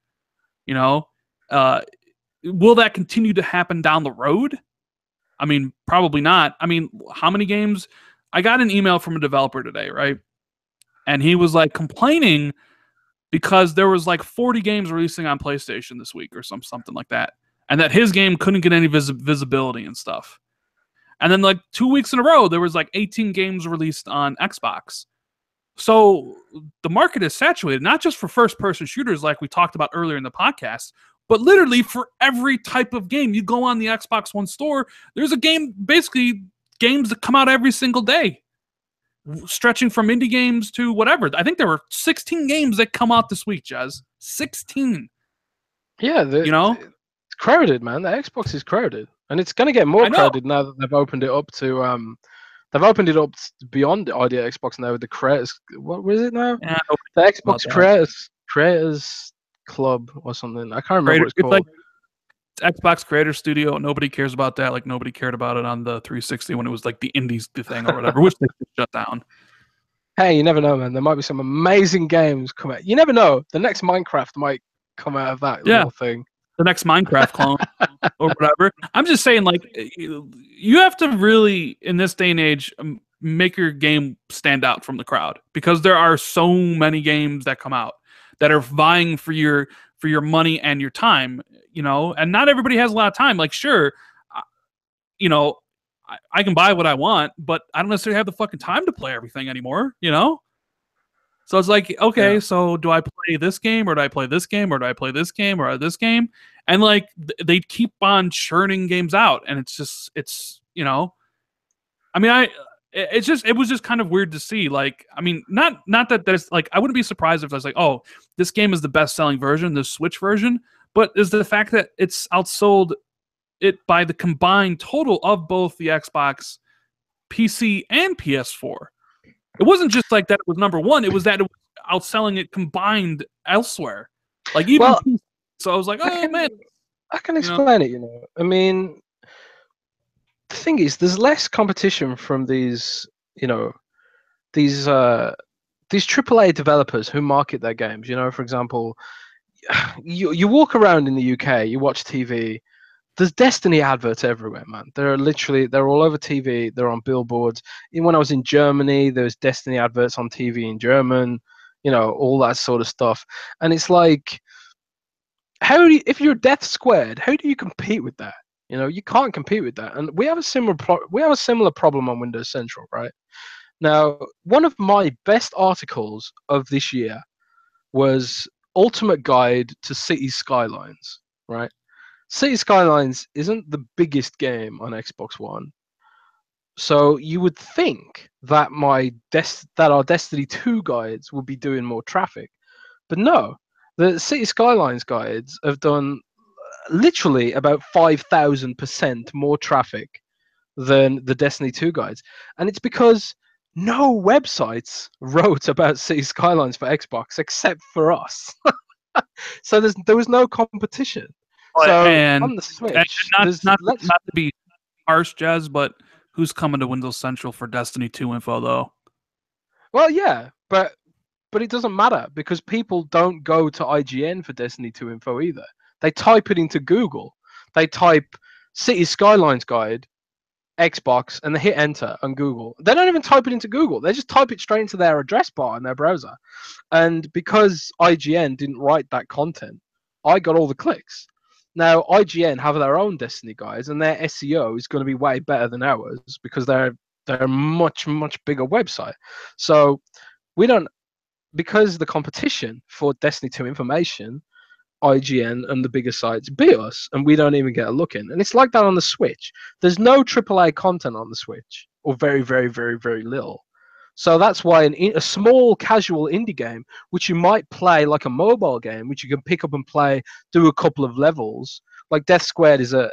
Will that continue to happen down the road? I mean, probably not. I mean, how many games? I got an email from a developer today, right? And he was complaining because there was 40 games releasing on PlayStation this week or something like that. And that his game couldn't get any visibility and stuff. And then 2 weeks in a row, there was 18 games released on Xbox. So the market is saturated, not just for first-person shooters like we talked about earlier in the podcast, but literally for every type of game. You go on the Xbox One store, there's basically games that come out every single day. Stretching from indie games to whatever. I think there were 16 games that come out this week, Jez. 16. Yeah, it's crowded, man. The Xbox is crowded, and it's going to get more crowded now that they've opened it up to beyond the idea Xbox now with the creators. What was it now? Yeah, the Xbox creators Club or something. I can't remember what it's called. Xbox Creator Studio. Nobody cares about that. Nobody cared about it on the 360 when it was the indies thing or whatever, which they shut down. Hey, you never know, man. There might be some amazing games come out. You never know. The next Minecraft might come out of that little thing. The next Minecraft clone or whatever. I'm just saying, you have to really, in this day and age, make your game stand out from the crowd, because there are so many games that come out that are vying for your money and your time, and not everybody has a lot of time. Sure, I can buy what I want, but I don't necessarily have the fucking time to play everything anymore, So it's okay, so do I play this game, or do I play this game, or do I play this game, or this game? And they keep on churning games out, and it was just kind of weird to see. Not that there's I wouldn't be surprised if I was oh, this game is the best selling version, the Switch version, but is the fact that it's outsold it by the combined total of both the Xbox, PC, and PS4. It wasn't just that it was number one, it was that it was outselling it combined elsewhere. So I was man. I can explain it, I mean, the thing is, there's less competition from these AAA developers who market their games. For example, you walk around in the UK, you watch TV, there's Destiny adverts everywhere, man. They're all over TV. They're on billboards. Even when I was in Germany, there was Destiny adverts on TV in German. All that sort of stuff. And it's like, if you're Death Squared, how do you compete with that? You can't compete with that. And we have a similar problem on Windows Central, right? Now, one of my best articles of this year was Ultimate Guide to City Skylines, right? City Skylines isn't the biggest game on Xbox One, so you would think that our Destiny 2 guides would be doing more traffic, but no. The City Skylines guides have done literally about 5,000% more traffic than the Destiny 2 guides, and it's because no websites wrote about City Skylines for Xbox except for us. So there was no competition. So and on the Switch, not there's not not to be harsh, Jez, but who's coming to Windows Central for Destiny 2 info though? well, yeah, but it doesn't matter because people don't go to IGN for Destiny 2 info either. They type it into Google. They type City Skylines Guide, Xbox, and they hit enter on Google. They don't even type it into Google. They just type it straight into their address bar in their browser. And because IGN didn't write that content, I got all the clicks. Now, IGN have their own Destiny guides, and their SEO is going to be way better than ours because they're a much, much bigger website. So we don't, because the competition for Destiny 2 information, IGN and the bigger sites beat us, and we don't even get a look in. And it's like that on the Switch. There's no AAA content on the Switch, or very, very, very, very little. So that's why a small casual indie game, which you might play like a mobile game, which you can pick up and play, do a couple of levels. Like Death Squared is a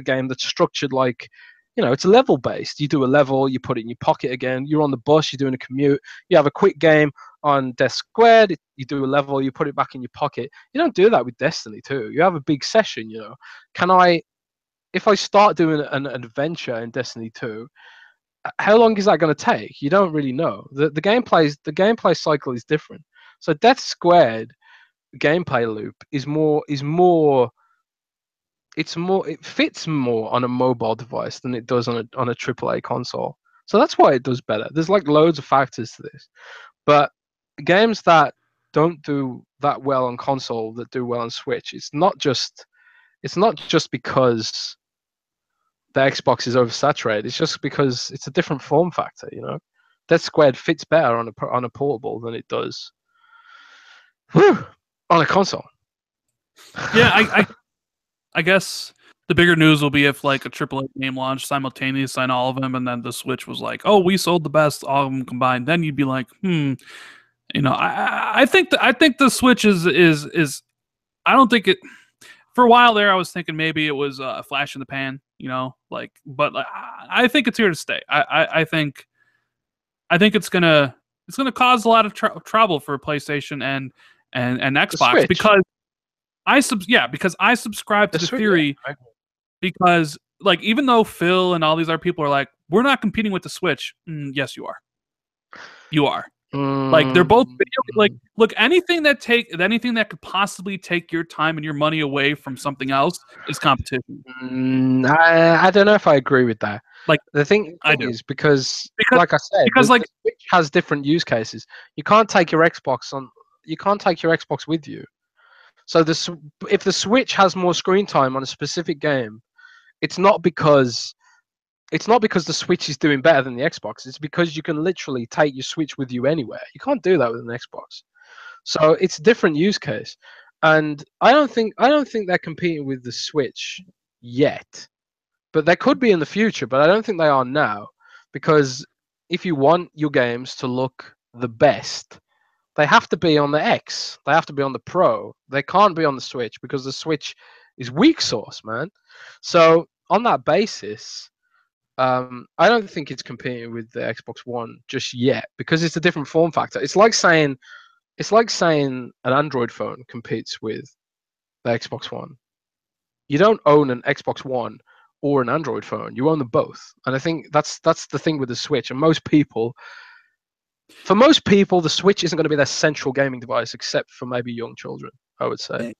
game that's structured like, it's level based. You do a level, you put it in your pocket again. You're on the bus, you're doing a commute. You have a quick game on Death Squared. You do a level, you put it back in your pocket. You don't do that with Destiny 2. You have a big session. If I start doing an adventure in Destiny 2, how long is that going to take? You don't really know. The gameplay cycle is different. So Death Squared gameplay loop it fits more on a mobile device than it does on a AAA console. So that's why it does better. There's like loads of factors to this. But games that don't do that well on console that do well on Switch, it's not just because the Xbox is oversaturated. It's just because it's a different form factor. Death Squared fits better on a portable than it does on a console. Yeah, I guess the bigger news will be if like a AAA game launched simultaneously on all of them, and then the Switch was like, "Oh, we sold the best, all of them combined." Then you'd be like, I think the Switch is I don't think it. For a while there, I was thinking maybe it was a flash in the pan, but I think it's here to stay. I think it's gonna cause a lot of trouble for PlayStation and Xbox because I subscribe to the theory, because like even though Phil and all these other people are like, we're not competing with the Switch. Yes, you are. You are. Like they're both video. Look, anything that could possibly take your time and your money away from something else is competition. I don't know if I agree with that. Like the thing is because like I said, because the Switch has different use cases. You can't take your Xbox with you. So if the Switch has more screen time on a specific game, it's not because the Switch is doing better than the Xbox. It's because you can literally take your Switch with you anywhere. You can't do that with an Xbox. So it's a different use case. And I don't think they're competing with the Switch yet. But they could be in the future, but I don't think they are now. Because if you want your games to look the best, they have to be on the X. They have to be on the Pro. They can't be on the Switch because the Switch is weak sauce, man. So on that basis, I don't think it's competing with the Xbox One just yet because it's a different form factor. It's like saying an Android phone competes with the Xbox One. You don't own an Xbox One or an Android phone. You own them both. And I think that's the thing with the Switch. And for most people, the Switch isn't going to be their central gaming device except for maybe young children, I would say.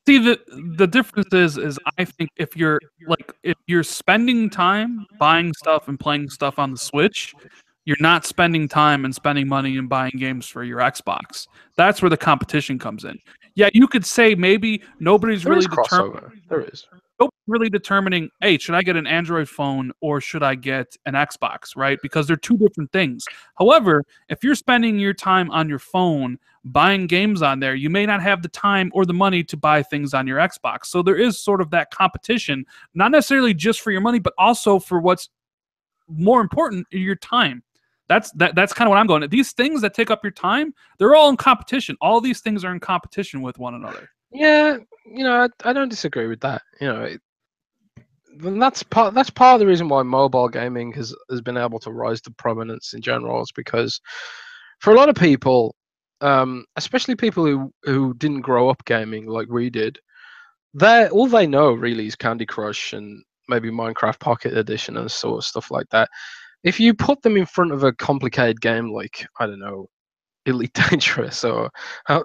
See, the difference is I think if you're spending time buying stuff and playing stuff on the Switch, you're not spending time and spending money and buying games for your Xbox. That's where the competition comes in. Yeah, you could say maybe There is crossover. There is. nobody's really determining, hey, should I get an Android phone or should I get an Xbox, right? Because they're two different things. However, if you're spending your time on your phone buying games on there, you may not have the time or the money to buy things on your Xbox. So there is sort of that competition, not necessarily just for your money, but also for what's more important, your time. That's kind of what I'm going at. These things that take up your time, they're all in competition. All these things are in competition with one another. Yeah, I don't disagree with that. And that's part of the reason why mobile gaming has been able to rise to prominence in general. Is because for a lot of people, especially people who didn't grow up gaming like we did, all they know really is Candy Crush and maybe Minecraft Pocket Edition and sort of stuff like that. If you put them in front of a complicated game like, I don't know, Elite Dangerous, or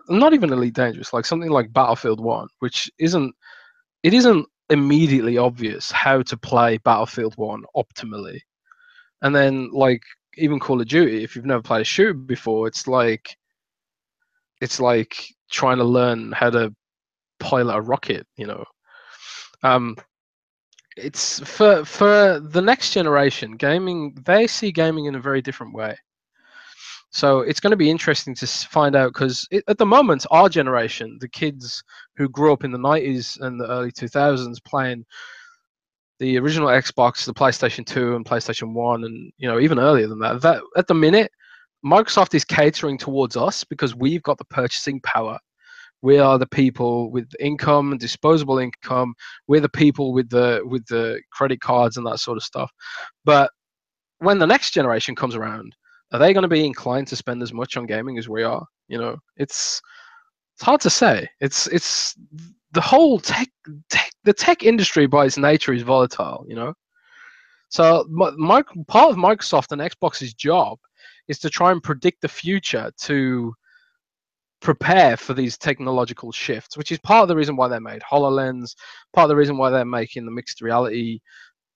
not even Elite Dangerous, like something like Battlefield 1, which isn't immediately obvious how to play Battlefield 1 optimally. And then like even Call of Duty, if you've never played a shooter before, it's like trying to learn how to pilot a rocket, It's for the next generation, gaming, they see gaming in a very different way. So it's going to be interesting to find out, because at the moment, our generation, the kids who grew up in the 90s and the early 2000s playing the original Xbox, the PlayStation 2 and PlayStation 1, and even earlier than that at the minute, Microsoft is catering towards us because we've got the purchasing power. We are the people with income and disposable income. We're the people with the credit cards and that sort of stuff. But when the next generation comes around, are they going to be inclined to spend as much on gaming as we are? It's hard to say. It's the whole the tech industry by its nature is volatile. So part of Microsoft and Xbox's job is to try and predict the future, to prepare for these technological shifts, which is part of the reason why they made HoloLens, part of the reason why they're making the mixed reality.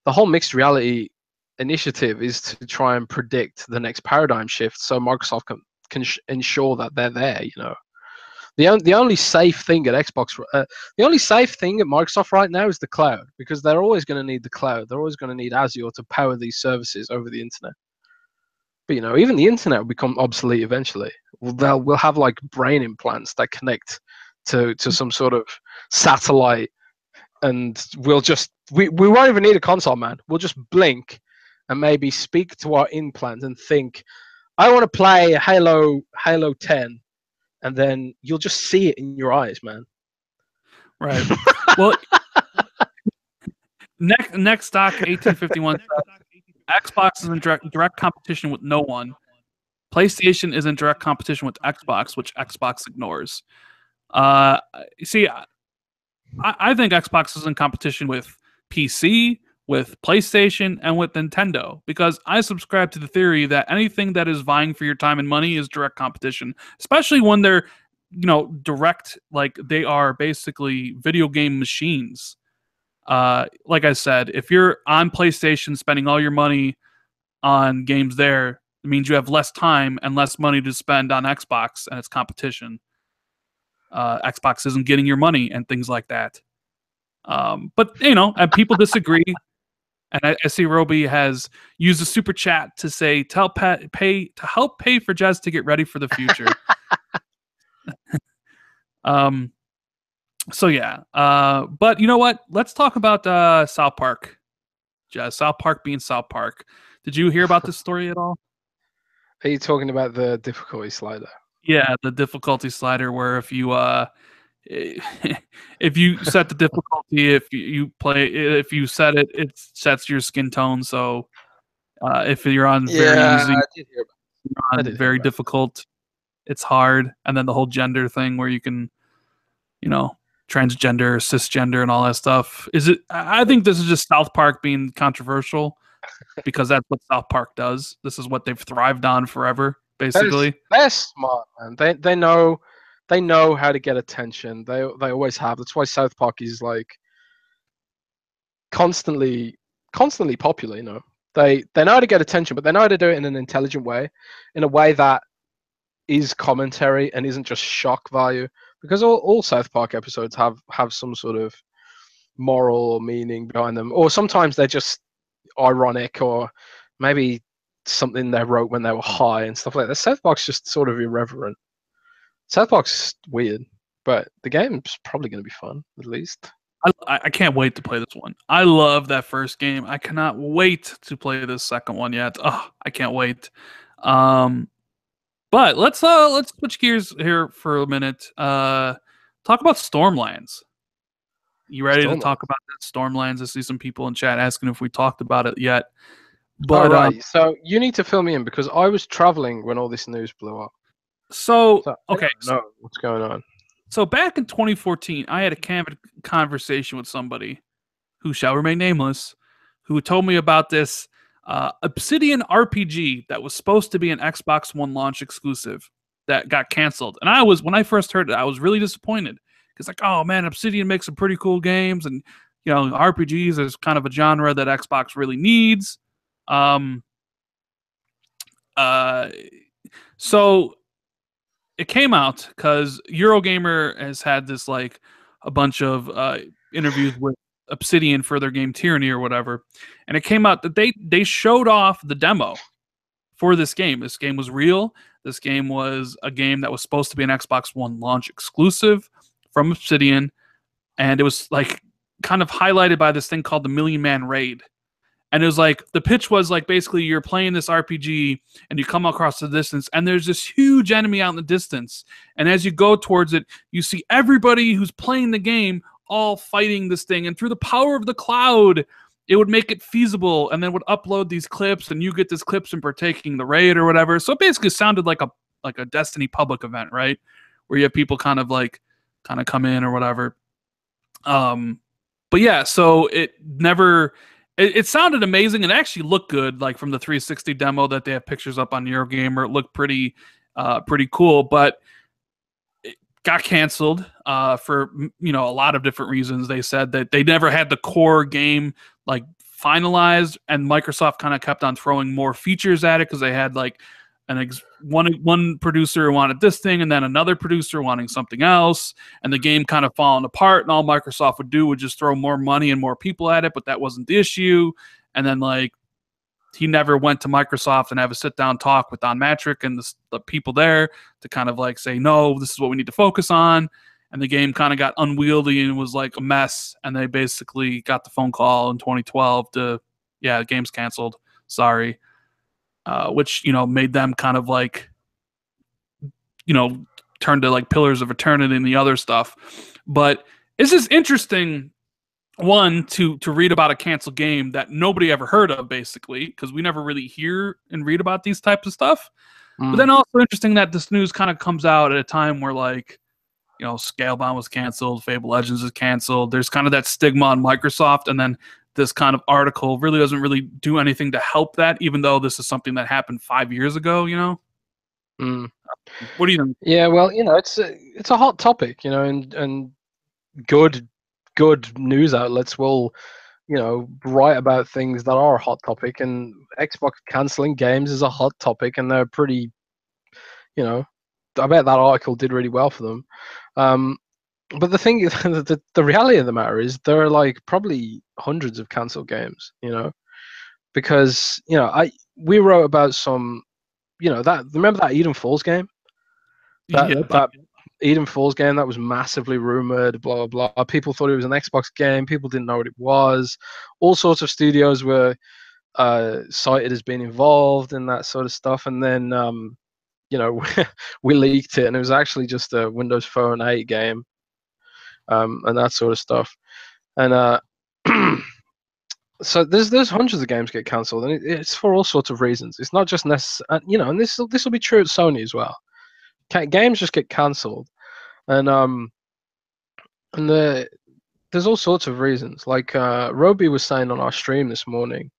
The whole mixed reality initiative is to try and predict the next paradigm shift, so Microsoft can ensure that they're there. The only safe thing at the only safe thing at Microsoft right now is the cloud, because they're always going to need the cloud. They're always going to need Azure to power these services over the internet. But even the internet will become obsolete eventually. We'll have like brain implants that connect to some sort of satellite, and we won't even need a console, man. We'll just blink and maybe speak to our implant and think, I want to play Halo 10, and then you'll just see it in your eyes, man. Right. Well, next stock 1851. Xbox is in direct competition with no one. PlayStation is in direct competition with Xbox, which Xbox ignores. See, I think Xbox is in competition with PC, with PlayStation, and with Nintendo, because I subscribe to the theory that anything that is vying for your time and money is direct competition, especially when they're, direct, like they are basically video game machines. Like I said, if you're on PlayStation spending all your money on games there, it means you have less time and less money to spend on Xbox, and it's competition. Xbox isn't getting your money and things like that. But and people disagree. And I see Roby has used a super chat to say to help pay for Jez to get ready for the future. So yeah, but you know what? Let's talk about South Park. Jez, South Park being South Park. Did you hear about this story at all? Are you talking about the difficulty slider? Yeah, the difficulty slider, where if you if you set the difficulty, if you set it, it sets your skin tone. So if you're on very easy, I did hear about on very difficult, it's hard. And then the whole gender thing, where you can, transgender, cisgender, and all that stuff. I think this is just South Park being controversial, because that's what South Park does. This is what they've thrived on forever, basically. They're smart, man. They know they know how to get attention. They always have. That's why South Park is like constantly popular. You know, they know how to get attention, but they know how to do it in an intelligent way, in a way that is commentary and isn't just shock value. Because all South Park episodes have some sort of moral or meaning behind them, or sometimes they're just ironic, or maybe something they wrote when they were high and stuff like that. South Park's just sort of irreverent. South Park's weird, but the game's probably going to be fun, at least. I can't wait to play this one. I love that first game. I cannot wait to play this second one yet. Oh, I can't wait. But let's switch gears here for a minute. Talk about Stormlands. You ready to talk about that Stormlands? I see some people in chat asking if we talked about it yet. But right. So you need to fill me in because I was traveling when all this news blew up. So okay, I don't know what's going on. So back in 2014, I had a candid conversation with somebody who shall remain nameless, who told me about this Obsidian RPG that was supposed to be an Xbox One launch exclusive that got canceled. And when I first heard it, I was really disappointed because like, oh man, Obsidian makes some pretty cool games, and you know, RPGs is kind of a genre that Xbox really needs. So it came out because Eurogamer has had this like a bunch of interviews with Obsidian for their game Tyranny or whatever, and it came out that they showed off the demo for this game. This game was real. This game was a game that was supposed to be an Xbox One launch exclusive from Obsidian, and it was like kind of highlighted by this thing called the Million Man Raid. And it was like, the pitch was like, basically you're playing this RPG and you come across the distance and there's this huge enemy out in the distance. And as you go towards it, you see everybody who's playing the game all fighting this thing. And through the power of the cloud, it would make it feasible, and then would upload these clips, and you get these clips and partaking the raid or whatever. So it basically sounded like a Destiny public event, right? Where you have people kind of come in or whatever. But yeah, so it sounded amazing and actually looked good, like from the 360 demo that they have pictures up on Eurogamer. It looked pretty cool, but it got canceled for a lot of different reasons. They said that they never had the core game like finalized, and Microsoft kind of kept on throwing more features at it because they had like one producer wanted this thing and then another producer wanting something else, and the game kind of falling apart, and all Microsoft would do would just throw more money and more people at it, but that wasn't the issue. And then like he never went to Microsoft and have a sit down talk with Don Matrick and the people there to kind of like say, no, this is what we need to focus on. And the game kind of got unwieldy and was like a mess, and they basically got the phone call in 2012 to, yeah, the game's canceled, sorry. Which, made them kind of like, turn to like Pillars of Eternity and the other stuff. But it's just interesting, one, to read about a canceled game that nobody ever heard of, basically, because we never really hear and read about these types of stuff. But then also interesting that this news kind of comes out at a time where like, Scalebound was canceled, Fable Legends is canceled. There's kind of that stigma on Microsoft, and then this kind of article really doesn't really do anything to help that, even though this is something that happened 5 years ago, What do you think? Yeah, well, it's a hot topic, and good news outlets will, write about things that are a hot topic, and Xbox canceling games is a hot topic, and they're pretty, I bet that article did really well for them. But the thing is, the reality of the matter is there are like probably hundreds of cancelled games, because we wrote about some, remember that Eden Falls game, that Eden Falls game that was massively rumored, blah blah blah. People thought it was an Xbox game. People didn't know what it was. All sorts of studios were cited as being involved in that sort of stuff, and then we leaked it, and it was actually just a Windows Phone 8 game. And that sort of stuff, and so there's hundreds of games get cancelled, and it's for all sorts of reasons. It's not just necessary, and this will be true at Sony as well. Games just get cancelled, and there's all sorts of reasons. Like Roby was saying on our stream this morning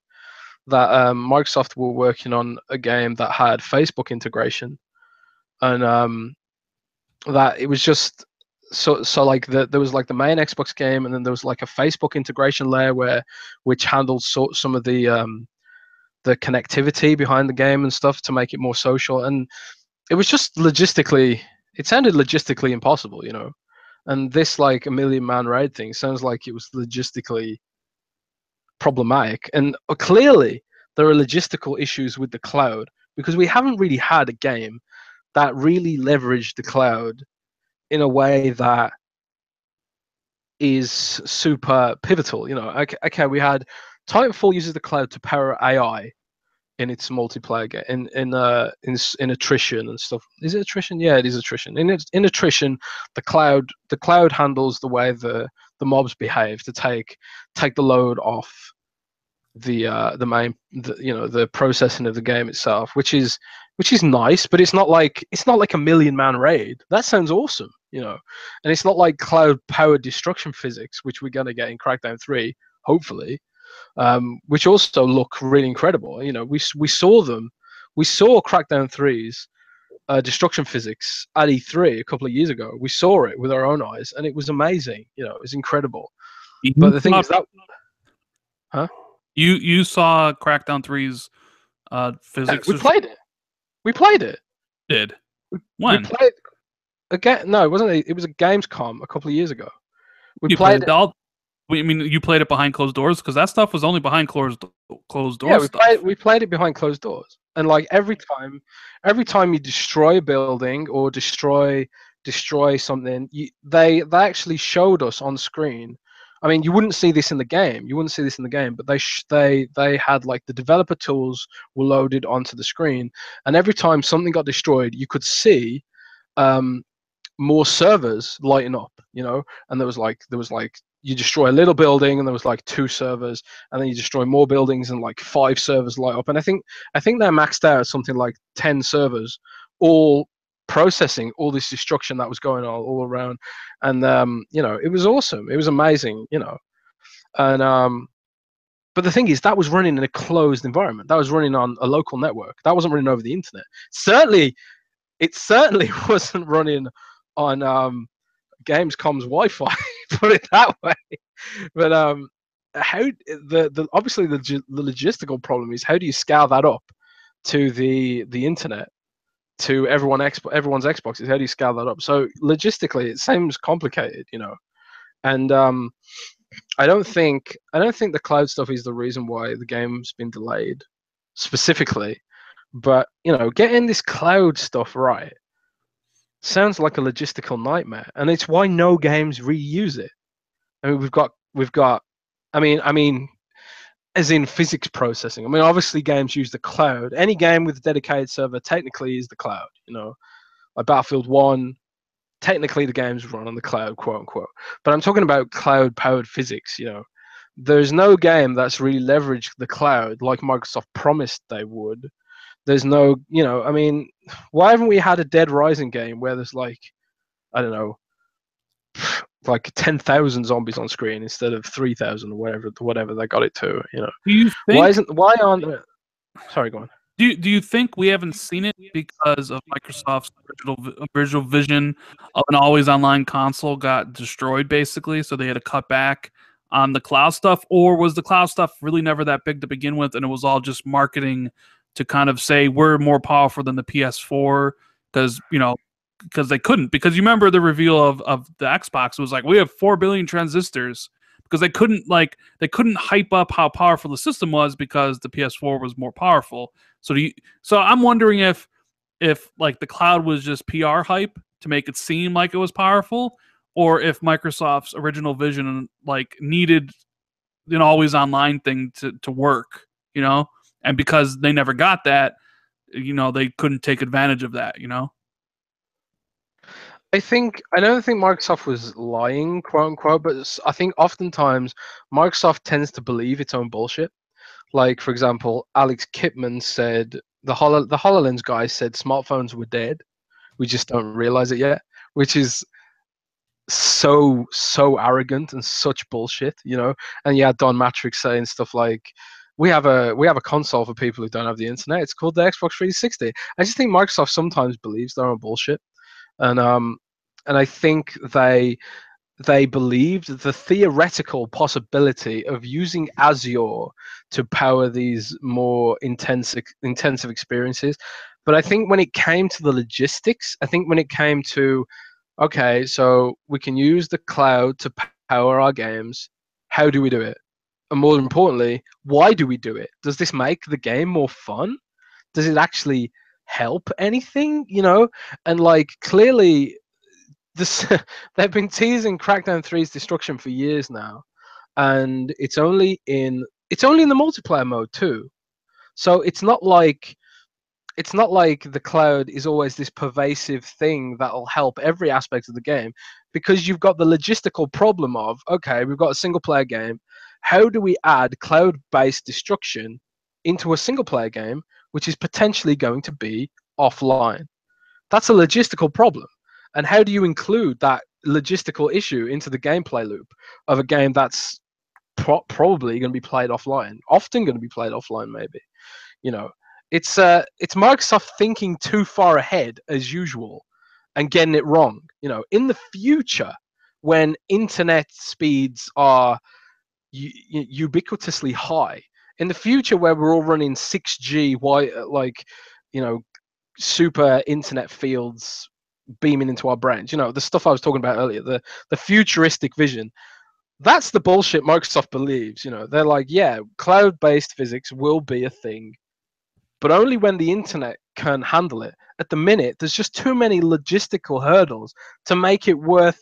that Microsoft were working on a game that had Facebook integration, and that it was just so like there was like the main Xbox game, and then there was like a Facebook integration layer which handled some of the connectivity behind the game and stuff to make it more social. And it was just logistically, it sounded logistically impossible, you know. And this like a million man raid thing sounds like it was logistically problematic. And clearly there are logistical issues with the cloud, because we haven't really had a game that really leveraged the cloud in a way that is super pivotal. You know, okay, we had Titanfall uses the cloud to power AI in its multiplayer game, in attrition and stuff. Is it attrition? Yeah, it is attrition. In attrition, the cloud handles the way the mobs behave to take the load off the main, the processing of the game itself, which is nice, but it's not like a million man raid. That sounds awesome, you know. And it's not like cloud powered destruction physics, which we're gonna get in Crackdown 3, hopefully, which also look really incredible. You know, we saw them, we saw Crackdown 3's destruction physics at E3 a couple of years ago. We saw it with our own eyes, and it was amazing. You know, it was incredible. But the thing is that, huh? You saw Crackdown 3's physics? We played it. We played it. Did when? We played again? No, it wasn't. It was a Gamescom a couple of years ago. We played it. I mean, you played it behind closed doors, because that stuff was only behind closed doors. Yeah, we played it behind closed doors, and like every time you destroy a building or destroy something, they actually showed us on screen. I mean, you wouldn't see this in the game. But they had like the developer tools were loaded onto the screen, and every time something got destroyed, you could see more servers lighting up, you know. And there was like you destroy a little building, and there was like 2 servers, and then you destroy more buildings, and like 5 servers light up. And I think they're maxed out at something like 10 servers, all processing all this destruction that was going on all around. And you know, it was awesome. It was amazing, you know. And but the thing is, that was running in a closed environment. That was running on a local network. That wasn't running over the internet. It certainly wasn't running on Gamescom's Wi-Fi, put it that way. But how the obviously the logistical problem is, how do you scale that up to the internet, to everyone's Xboxes? How do you scale that up? So logistically, it seems complicated, you know. And I don't think the cloud stuff is the reason why the game's been delayed specifically. But you know, getting this cloud stuff right sounds like a logistical nightmare, and it's why no games reuse it. I mean, we've got. I mean, as in physics processing. I mean, obviously games use the cloud. Any game with a dedicated server technically is the cloud. You know, like Battlefield 1, technically the games run on the cloud, quote unquote. But I'm talking about cloud-powered physics. You know, there's no game that's really leveraged the cloud like Microsoft promised they would. There's no, you know, I mean, why haven't we had a Dead Rising game where there's like, I don't know, like 10,000 zombies on screen instead of 3,000 or whatever they got it to, you know? Do you think, why aren't there... Sorry, go on. Do you think we haven't seen it because of Microsoft's original vision of an always online console got destroyed, basically, so they had to cut back on the cloud stuff? Or was the cloud stuff really never that big to begin with, and it was all just marketing to kind of say we're more powerful than the PS4, because, you know, because they couldn't, because you remember the reveal of the Xbox, it was like, we have 4 billion transistors, because they couldn't hype up how powerful the system was because the PS4 was more powerful. So I'm wondering if like the cloud was just PR hype to make it seem like it was powerful, or if Microsoft's original vision like needed an always online thing to work, you know? And because they never got that, you know, they couldn't take advantage of that, you know? I don't think Microsoft was lying, quote unquote, but I think oftentimes Microsoft tends to believe its own bullshit. Like, for example, Alex Kipman said, the HoloLens guy said smartphones were dead. We just don't realize it yet, which is so arrogant and such bullshit, you know? And yeah, Don Matrix saying stuff like, we have a console for people who don't have the internet. It's called the Xbox 360. I just think Microsoft sometimes believes their own bullshit. And I think they believed the theoretical possibility of using Azure to power these more intensive experiences. But I think when it came to the logistics, I think when it came to, okay, so we can use the cloud to power our games, how do we do it? And more importantly, why do we do it? Does this make the game more fun? Does it actually help anything? And like clearly this they've been teasing Crackdown 3's destruction for years now, and it's only in the multiplayer mode too. So it's not like the cloud is always this pervasive thing that'll help every aspect of the game, because you've got the logistical problem of, okay, we've got a single player game. How do we add cloud-based destruction into a single player game, which is potentially going to be offline? That's a logistical problem. And how do you include that logistical issue into the gameplay loop of a game that's probably going to be played offline, often going to be played offline, maybe? You know, it's Microsoft thinking too far ahead as usual and getting it wrong. In the future, when internet speeds are ubiquitously high, in the future where we're all running 6G, super internet fields beaming into our brains, the stuff I was talking about earlier, the futuristic vision. That's the bullshit Microsoft believes. They're like, yeah, cloud-based physics will be a thing, but only when the internet can handle it. At the minute, there's just too many logistical hurdles to make it worth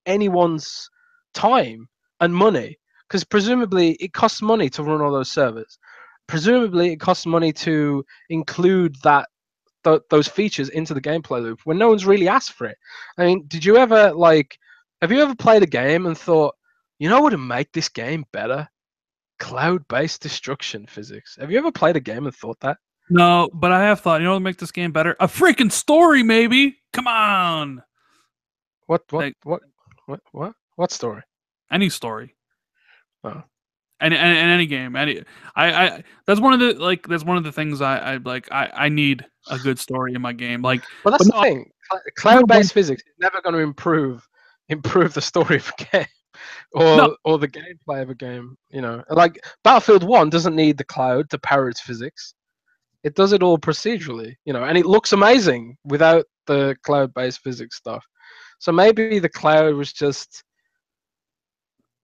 anyone's time and money, because presumably it costs money to run all those servers. Presumably it costs money to include those features into the gameplay loop when no one's really asked for it. I mean, have you ever played a game and thought, what would make this game better? Cloud-based destruction physics. Have you ever played a game and thought that? No, but I have thought, what would make this game better? A freaking story, maybe. Come on. What Like, story? any story. Oh. Any game. That's one of the things I like. I need a good story in my game. Like, well, that's the thing. Cloud-based physics is never going to improve the story of a game. Or the gameplay of a game, like Battlefield 1 doesn't need the cloud to power its physics. It does it all procedurally, and it looks amazing without the cloud-based physics stuff. So maybe the cloud was just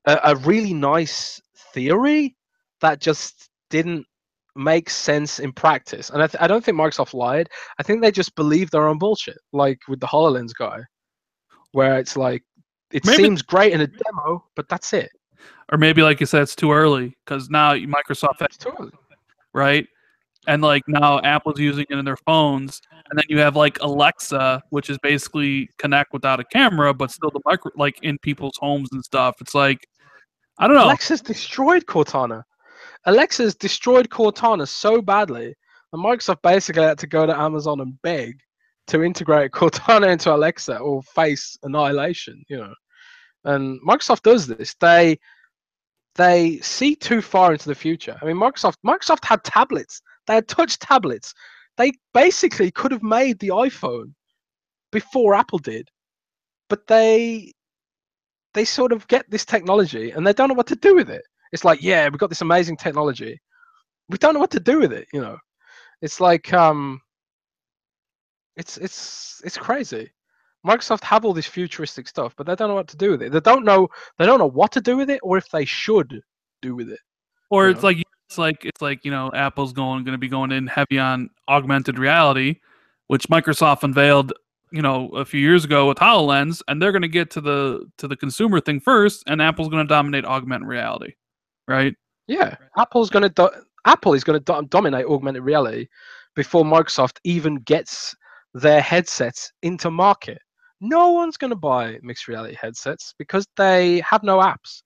a really nice theory that just didn't make sense in practice. And I don't think Microsoft lied. I think they just believed their own bullshit, like with the HoloLens guy, where it's like, it seems great in a demo, but that's it. Or maybe, like you said, it's too early because now Microsoft has, too early, right? And like now Apple's using it in their phones, and then you have like Alexa, which is basically connect without a camera, but still the like in people's homes and stuff. It's like, I don't know. Alexa's destroyed Cortana. Alexa's destroyed Cortana so badly that Microsoft basically had to go to Amazon and beg to integrate Cortana into Alexa or face annihilation. And Microsoft does this. They see too far into the future. I mean, Microsoft had tablets. They had touch tablets. They basically could have made the iPhone before Apple did, but they sort of get this technology and they don't know what to do with it. It's like, yeah, we've got this amazing technology. We don't know what to do with it. It's like it's crazy. Microsoft have all this futuristic stuff, but they don't know what to do with it. They don't know what to do with it, or if they should do with it. Or it's like Apple's going to be going in heavy on augmented reality, which Microsoft unveiled a few years ago with HoloLens, and they're going to get to the consumer thing first, and Apple's going to dominate augmented reality, right? Yeah, Apple is going to dominate augmented reality before Microsoft even gets their headsets into market. No one's going to buy mixed reality headsets because they have no apps.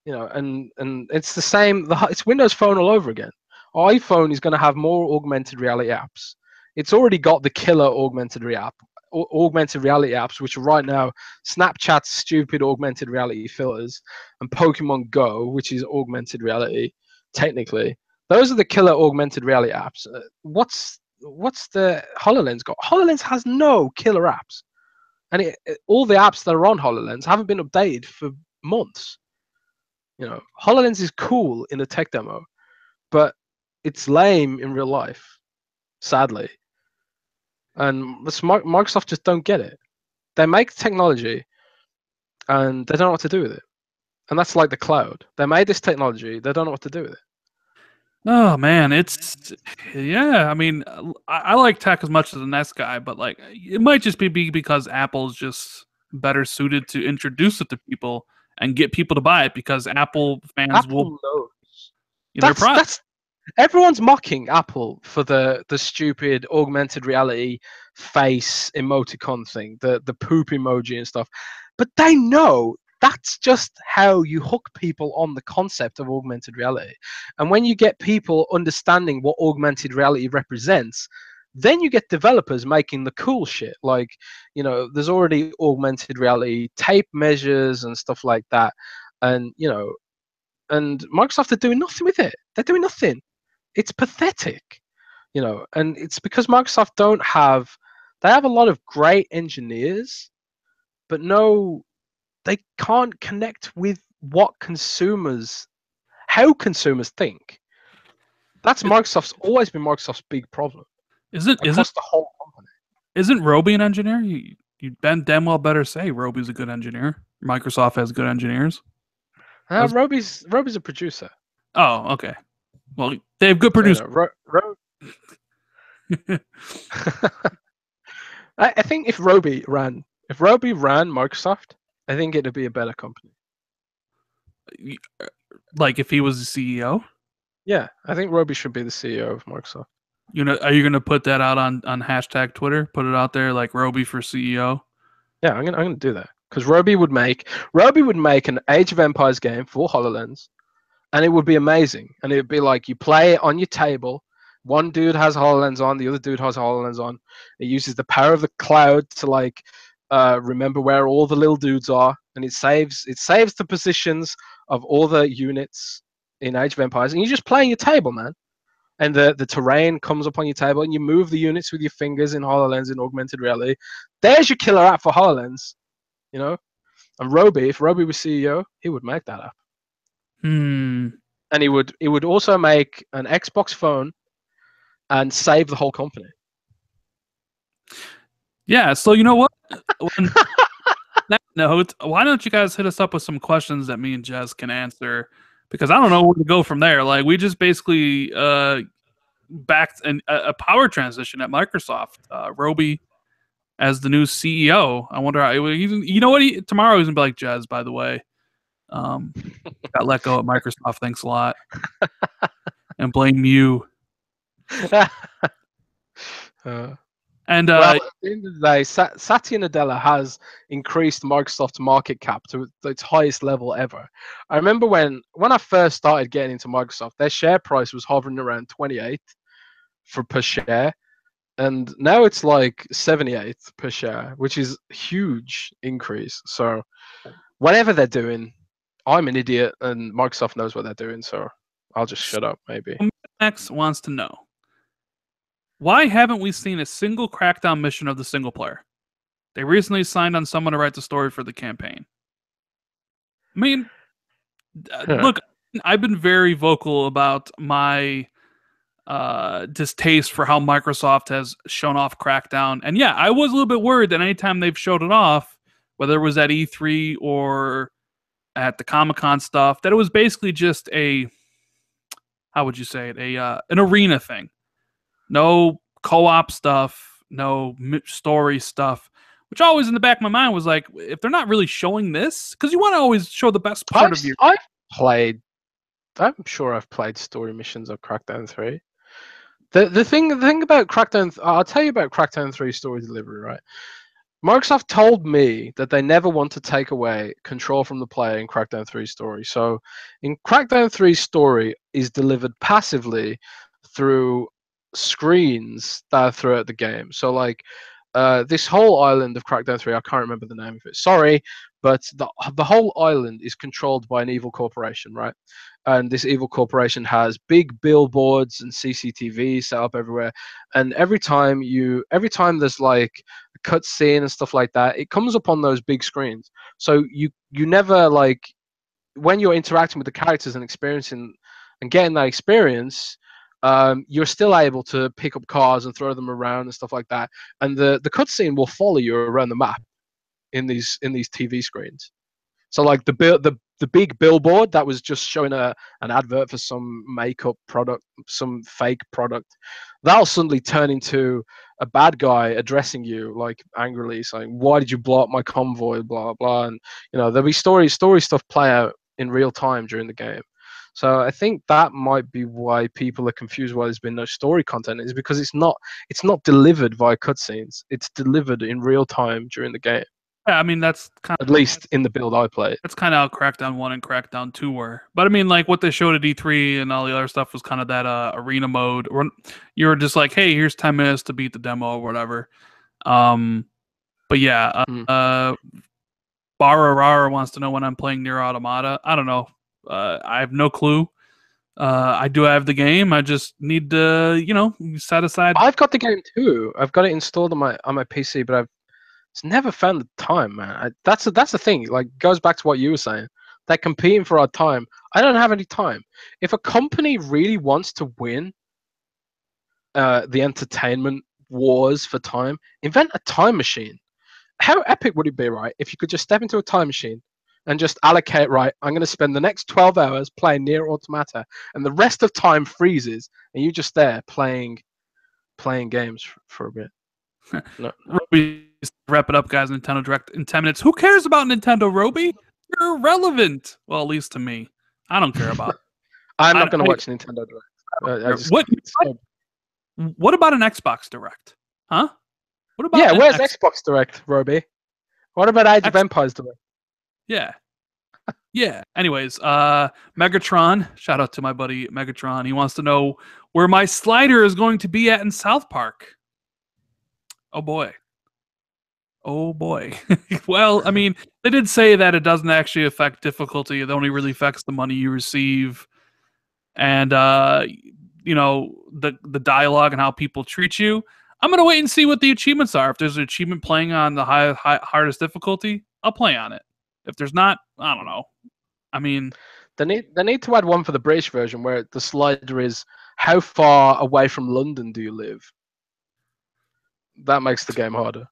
And it's the same. It's Windows Phone all over again. iPhone is going to have more augmented reality apps. It's already got the killer augmented reality apps, which are right now Snapchat's stupid augmented reality filters and Pokemon Go, which is augmented reality technically. Those are the killer augmented reality apps. What's the HoloLens got? HoloLens has no killer apps. and all the apps that are on HoloLens haven't been updated for months. HoloLens is cool in a tech demo, but it's lame in real life, sadly. And Microsoft just don't get it. They make technology, and they don't know what to do with it. And that's like the cloud. They made this technology, they don't know what to do with it. Oh man, yeah. I mean, I like tech as much as the next guy, but like it might just be because Apple's just better suited to introduce it to people and get people to buy it because Apple fans will. Knows. That's everyone's mocking Apple for the stupid augmented reality face emoticon thing, the poop emoji and stuff, but they know that's just how you hook people on the concept of augmented reality. And when you get people understanding what augmented reality represents, then you get developers making the cool shit. Like, there's already augmented reality tape measures and stuff like that. And, and Microsoft are doing nothing with it. They're doing nothing. It's pathetic, and it's because Microsoft they have a lot of great engineers, but they can't connect with how consumers think. That's always been Microsoft's big problem. Isn't the whole company. Isn't Roby an engineer? You damn well better say Roby's a good engineer. Microsoft has good engineers. Roby's a producer. Oh, okay. Well, they have good producers. I think if Roby ran Microsoft, I think it'd be a better company. Like if he was the CEO? Yeah, I think Roby should be the CEO of Microsoft. Are you gonna put that out on hashtag Twitter? Put it out there like Roby for CEO? Yeah, I'm gonna do that because Roby would make an Age of Empires game for HoloLens, and it would be amazing. And it would be like you play it on your table. One dude has HoloLens on, the other dude has HoloLens on. It uses the power of the cloud to remember where all the little dudes are, and it saves the positions of all the units in Age of Empires. And you just play on your table, man. And the terrain comes up on your table, and you move the units with your fingers in HoloLens in augmented reality. There's your killer app for HoloLens, And Roby, if Roby was CEO, he would make that app. And he would also make an Xbox phone and save the whole company. Yeah, so you know what? On that note, why don't you guys hit us up with some questions that me and Jez can answer? Because I don't know where to go from there. Like, we just basically backed a power transition at Microsoft. Roby as the new CEO. I wonder how tomorrow he's gonna be like, Jez, by the way, got let go at Microsoft. Thanks a lot, and blame you. At the end of the day, Satya Nadella has increased Microsoft's market cap to its highest level ever. I remember when I first started getting into Microsoft, their share price was hovering around 28 per share, and now it's like 78 per share, which is a huge increase. So whatever they're doing, I'm an idiot, and Microsoft knows what they're doing, so I'll just shut up, maybe. Max wants to know, why haven't we seen a single Crackdown mission of the single player? They recently signed on someone to write the story for the campaign. I mean, look, I've been very vocal about my distaste for how Microsoft has shown off Crackdown. And yeah, I was a little bit worried that anytime they've showed it off, whether it was at E3 or at the Comic-Con stuff, that it was basically just how would you say it? An arena thing. No co-op stuff, no story stuff, which always in the back of my mind was like, if they're not really showing this, because you want to always show the best part of your... I'm sure I've played story missions of Crackdown 3. The thing about Crackdown, I'll tell you about Crackdown 3 story delivery, right? Microsoft told me that they never want to take away control from the player in Crackdown 3 story. So in Crackdown 3 story is delivered passively through screens that are throughout the game. So like this whole island of Crackdown 3, I can't remember the name of it. Sorry, but the whole island is controlled by an evil corporation, right? And this evil corporation has big billboards and CCTV set up everywhere. And every time there's like a cutscene and stuff like that, it comes up on those big screens. So you never like when you're interacting with the characters and experiencing and getting that experience, you're still able to pick up cars and throw them around and stuff like that. And the cutscene will follow you around the map in these TV screens. So like the big billboard that was just showing an advert for some makeup product, some fake product, that'll suddenly turn into a bad guy addressing you like angrily, saying, "Why did you blow up my convoy?" Blah blah, and there'll be story stuff play out in real time during the game. So I think that might be why people are confused why there's been no story content, is because it's not delivered via cutscenes. It's delivered in real time during the game. Yeah, I mean that's kind of, at least in the build I played. That's kind of how Crackdown 1 and Crackdown 2 were. But I mean, like what they showed at E3 and all the other stuff was kind of that arena mode. Or you were just like, hey, here's 10 minutes to beat the demo or whatever. But yeah, Bararara wants to know when I'm playing Nier Automata. I don't know. I have no clue. I do have the game. I just need to, set aside. I've got the game too. I've got it installed on my PC, but I've never found the time, man. That's the thing. Like, goes back to what you were saying. They're competing for our time. I don't have any time. If a company really wants to win the entertainment wars for time, invent a time machine. How epic would it be, right? If you could just step into a time machine and just allocate, right, I'm going to spend the next 12 hours playing Nier Automata, and the rest of time freezes, and you're just there playing games for a bit. No. Roby, wrap it up, guys. Nintendo Direct in 10 minutes. Who cares about Nintendo, Roby? You're irrelevant. Well, at least to me. I don't care about it. I'm not going to watch Nintendo Direct. What about an Xbox Direct? Huh? What about where's Xbox Direct, Roby? What about Age of Empires Direct? Yeah. Yeah. Anyways, Megatron, shout out to my buddy Megatron. He wants to know where my slider is going to be at in South Park. Oh boy. Oh boy. Well, I mean, they did say that it doesn't actually affect difficulty. It only really affects the money you receive. And the dialogue and how people treat you. I'm gonna wait and see what the achievements are. If there's an achievement playing on the hardest difficulty, I'll play on it. If there's not, I don't know. I mean, they need to add one for the British version where the slider is how far away from London do you live? That makes the game harder.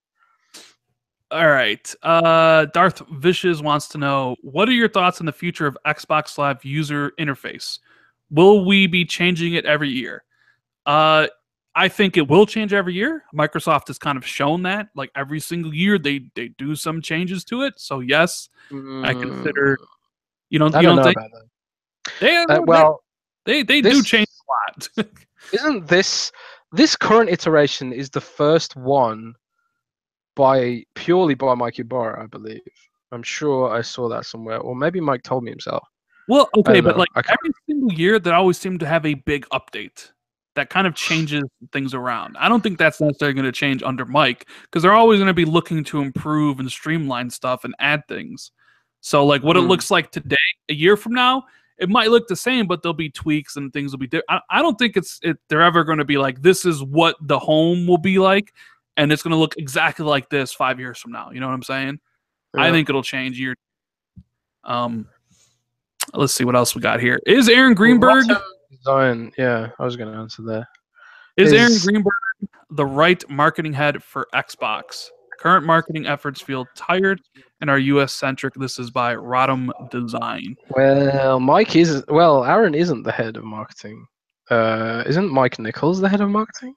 All right. Darth Vicious wants to know, what are your thoughts on the future of Xbox Live user interface? Will we be changing it every year? I think it will change every year. Microsoft has kind of shown that. Like every single year, they do some changes to it. So yes, I consider. You don't think? About that. They do change a lot. Isn't this current iteration is the first one purely by Mike Ibarra, I believe. I'm sure I saw that somewhere, or maybe Mike told me himself. Well, okay, but like every single year, they always seem to have a big update that kind of changes things around. I don't think that's necessarily going to change under Mike, because they're always going to be looking to improve and streamline stuff and add things. So like what it looks like today, a year from now, it might look the same, but there'll be tweaks and things will be different. I don't think they're ever going to be like, this is what the home will be like, and it's going to look exactly like this 5 years from now. You know what I'm saying? Yeah. I think it'll change year. Let's see what else we got here. Is Aaron Greenberg... Yeah, I was going to answer that. Is Aaron Greenberg the right marketing head for Xbox? Current marketing efforts feel tired and are US-centric. This is by Rodham Design. Well, Aaron isn't the head of marketing. Isn't Mike Nichols the head of marketing?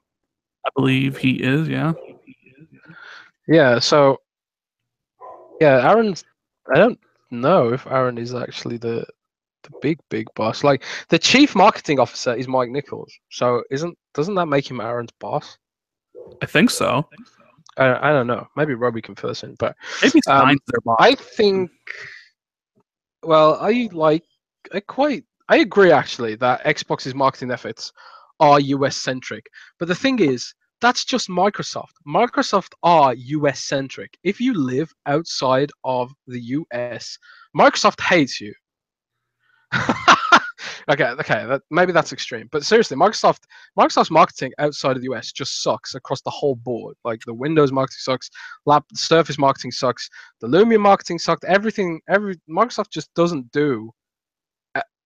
I believe he is, yeah. Yeah, so... Yeah, Aaron's... I don't know if Aaron is actually the big boss. Like, the chief marketing officer is Mike Nichols. So doesn't that make him Aaron's boss? I think so. I don't know. Maybe Robbie can fill us in, but maybe Stein's their boss. I think. Well, I agree actually that Xbox's marketing efforts are US centric. But the thing is, that's just Microsoft. Microsoft are US centric. If you live outside of the US, Microsoft hates you. Okay. Maybe that's extreme, but seriously, Microsoft's marketing outside of the US just sucks across the whole board. Like the Windows marketing sucks, Surface marketing sucks, the Lumia marketing sucked. Microsoft just doesn't do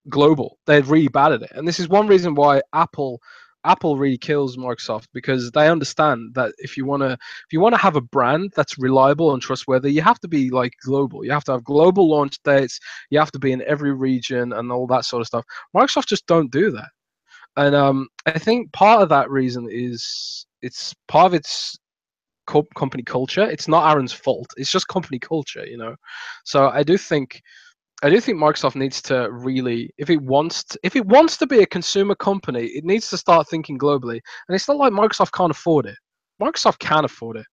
global. They're really bad at it, and this is one reason why Apple really kills Microsoft, because they understand that if you wanna have a brand that's reliable and trustworthy, you have to be like global. You have to have global launch dates. You have to be in every region and all that sort of stuff. Microsoft just don't do that, and I think part of that reason is it's part of its company culture. It's not Aaron's fault. It's just company culture, you know. So I do think Microsoft needs to really, if it wants to be a consumer company, it needs to start thinking globally. And it's not like Microsoft can't afford it. Microsoft can afford it.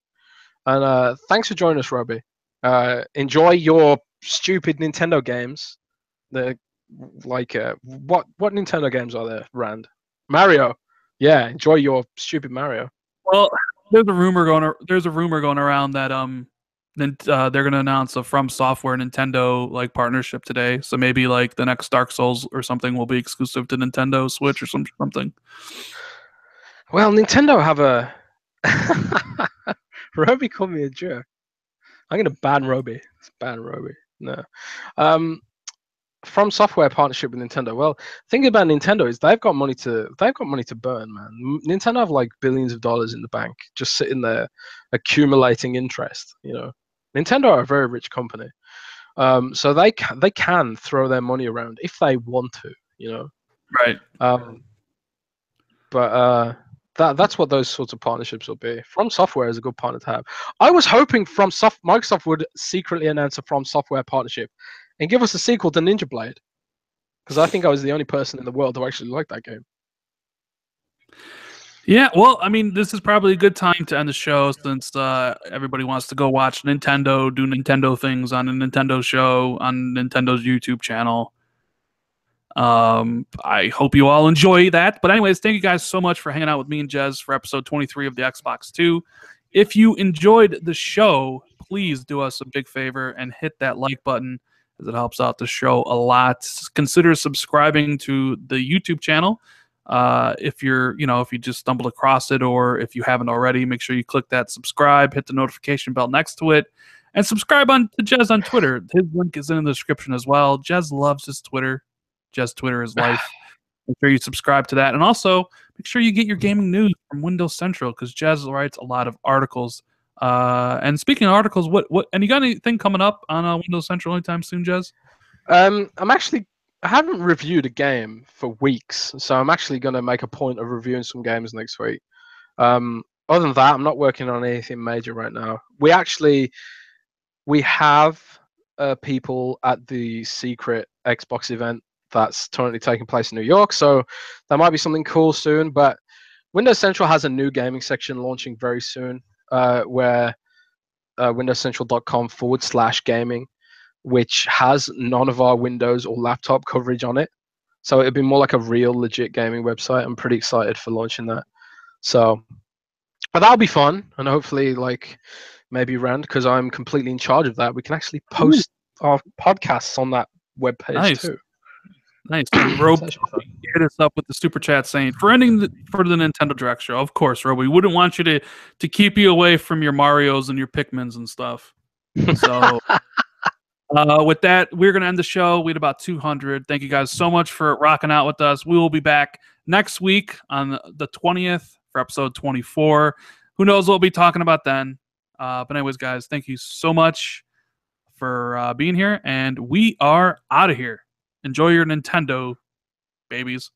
And thanks for joining us, Robbie. Enjoy your stupid Nintendo games. The what Nintendo games are there, Rand? Mario. Yeah, enjoy your stupid Mario. Well, there's a rumor going around that then they're going to announce a From Software Nintendo like partnership today. So maybe like the next Dark Souls or something will be exclusive to Nintendo Switch or something. Well, Nintendo have a Roby called me a jerk. I'm gonna ban Roby. It's ban Roby. No. From Software partnership with Nintendo. Well, thing about Nintendo is they've got money to burn, man. Nintendo have like billions of dollars in the bank just sitting there accumulating interest. You know, Nintendo are a very rich company, so they can throw their money around if they want to. You know, right? But that's what those sorts of partnerships will be. From Software is a good partner to have. I was hoping Microsoft would secretly announce a From Software partnership and give us a sequel to Ninja Blade, because I think I was the only person in the world who actually liked that game. Yeah, well, I mean, this is probably a good time to end the show since everybody wants to go watch Nintendo do Nintendo things on a Nintendo show on Nintendo's YouTube channel. I hope you all enjoy that. But anyways, thank you guys so much for hanging out with me and Jez for episode 23 of the Xbox 2. If you enjoyed the show, please do us a big favor and hit that like button, as it helps out the show a lot. Consider subscribing to the YouTube channel. If you just stumbled across it, or if you haven't already, make sure you click that subscribe, hit the notification bell next to it, and subscribe to Jez on Twitter. His link is in the description as well. Jez loves his Twitter. Jez Twitter is life. Make sure you subscribe to that. And also, make sure you get your gaming news from Windows Central, because Jez writes a lot of articles. And speaking of articles, and you got anything coming up on Windows Central anytime soon, Jez? I haven't reviewed a game for weeks, so I'm actually going to make a point of reviewing some games next week. Other than that, I'm not working on anything major right now. We have people at the secret Xbox event that's currently taking place in New York, so there might be something cool soon. But Windows Central has a new gaming section launching very soon, where windowscentral.com/gaming, which has none of our Windows or laptop coverage on it. So it'd be more like a real legit gaming website. I'm pretty excited for launching that. So, but that'll be fun, and hopefully, like maybe Rand, because I'm completely in charge of that, we can actually post our podcasts on that webpage too. Nice. And Rob hit us up with the super chat saying, for the Nintendo Direct show, of course, Rob, we wouldn't want you to keep you away from your Marios and your Pikmins and stuff. So with that, we're going to end the show. We had about 200. Thank you guys so much for rocking out with us. We will be back next week on the 20th for episode 24. Who knows what we'll be talking about then. But anyways, guys, thank you so much for being here, and we are out of here. Enjoy your Nintendo, babies.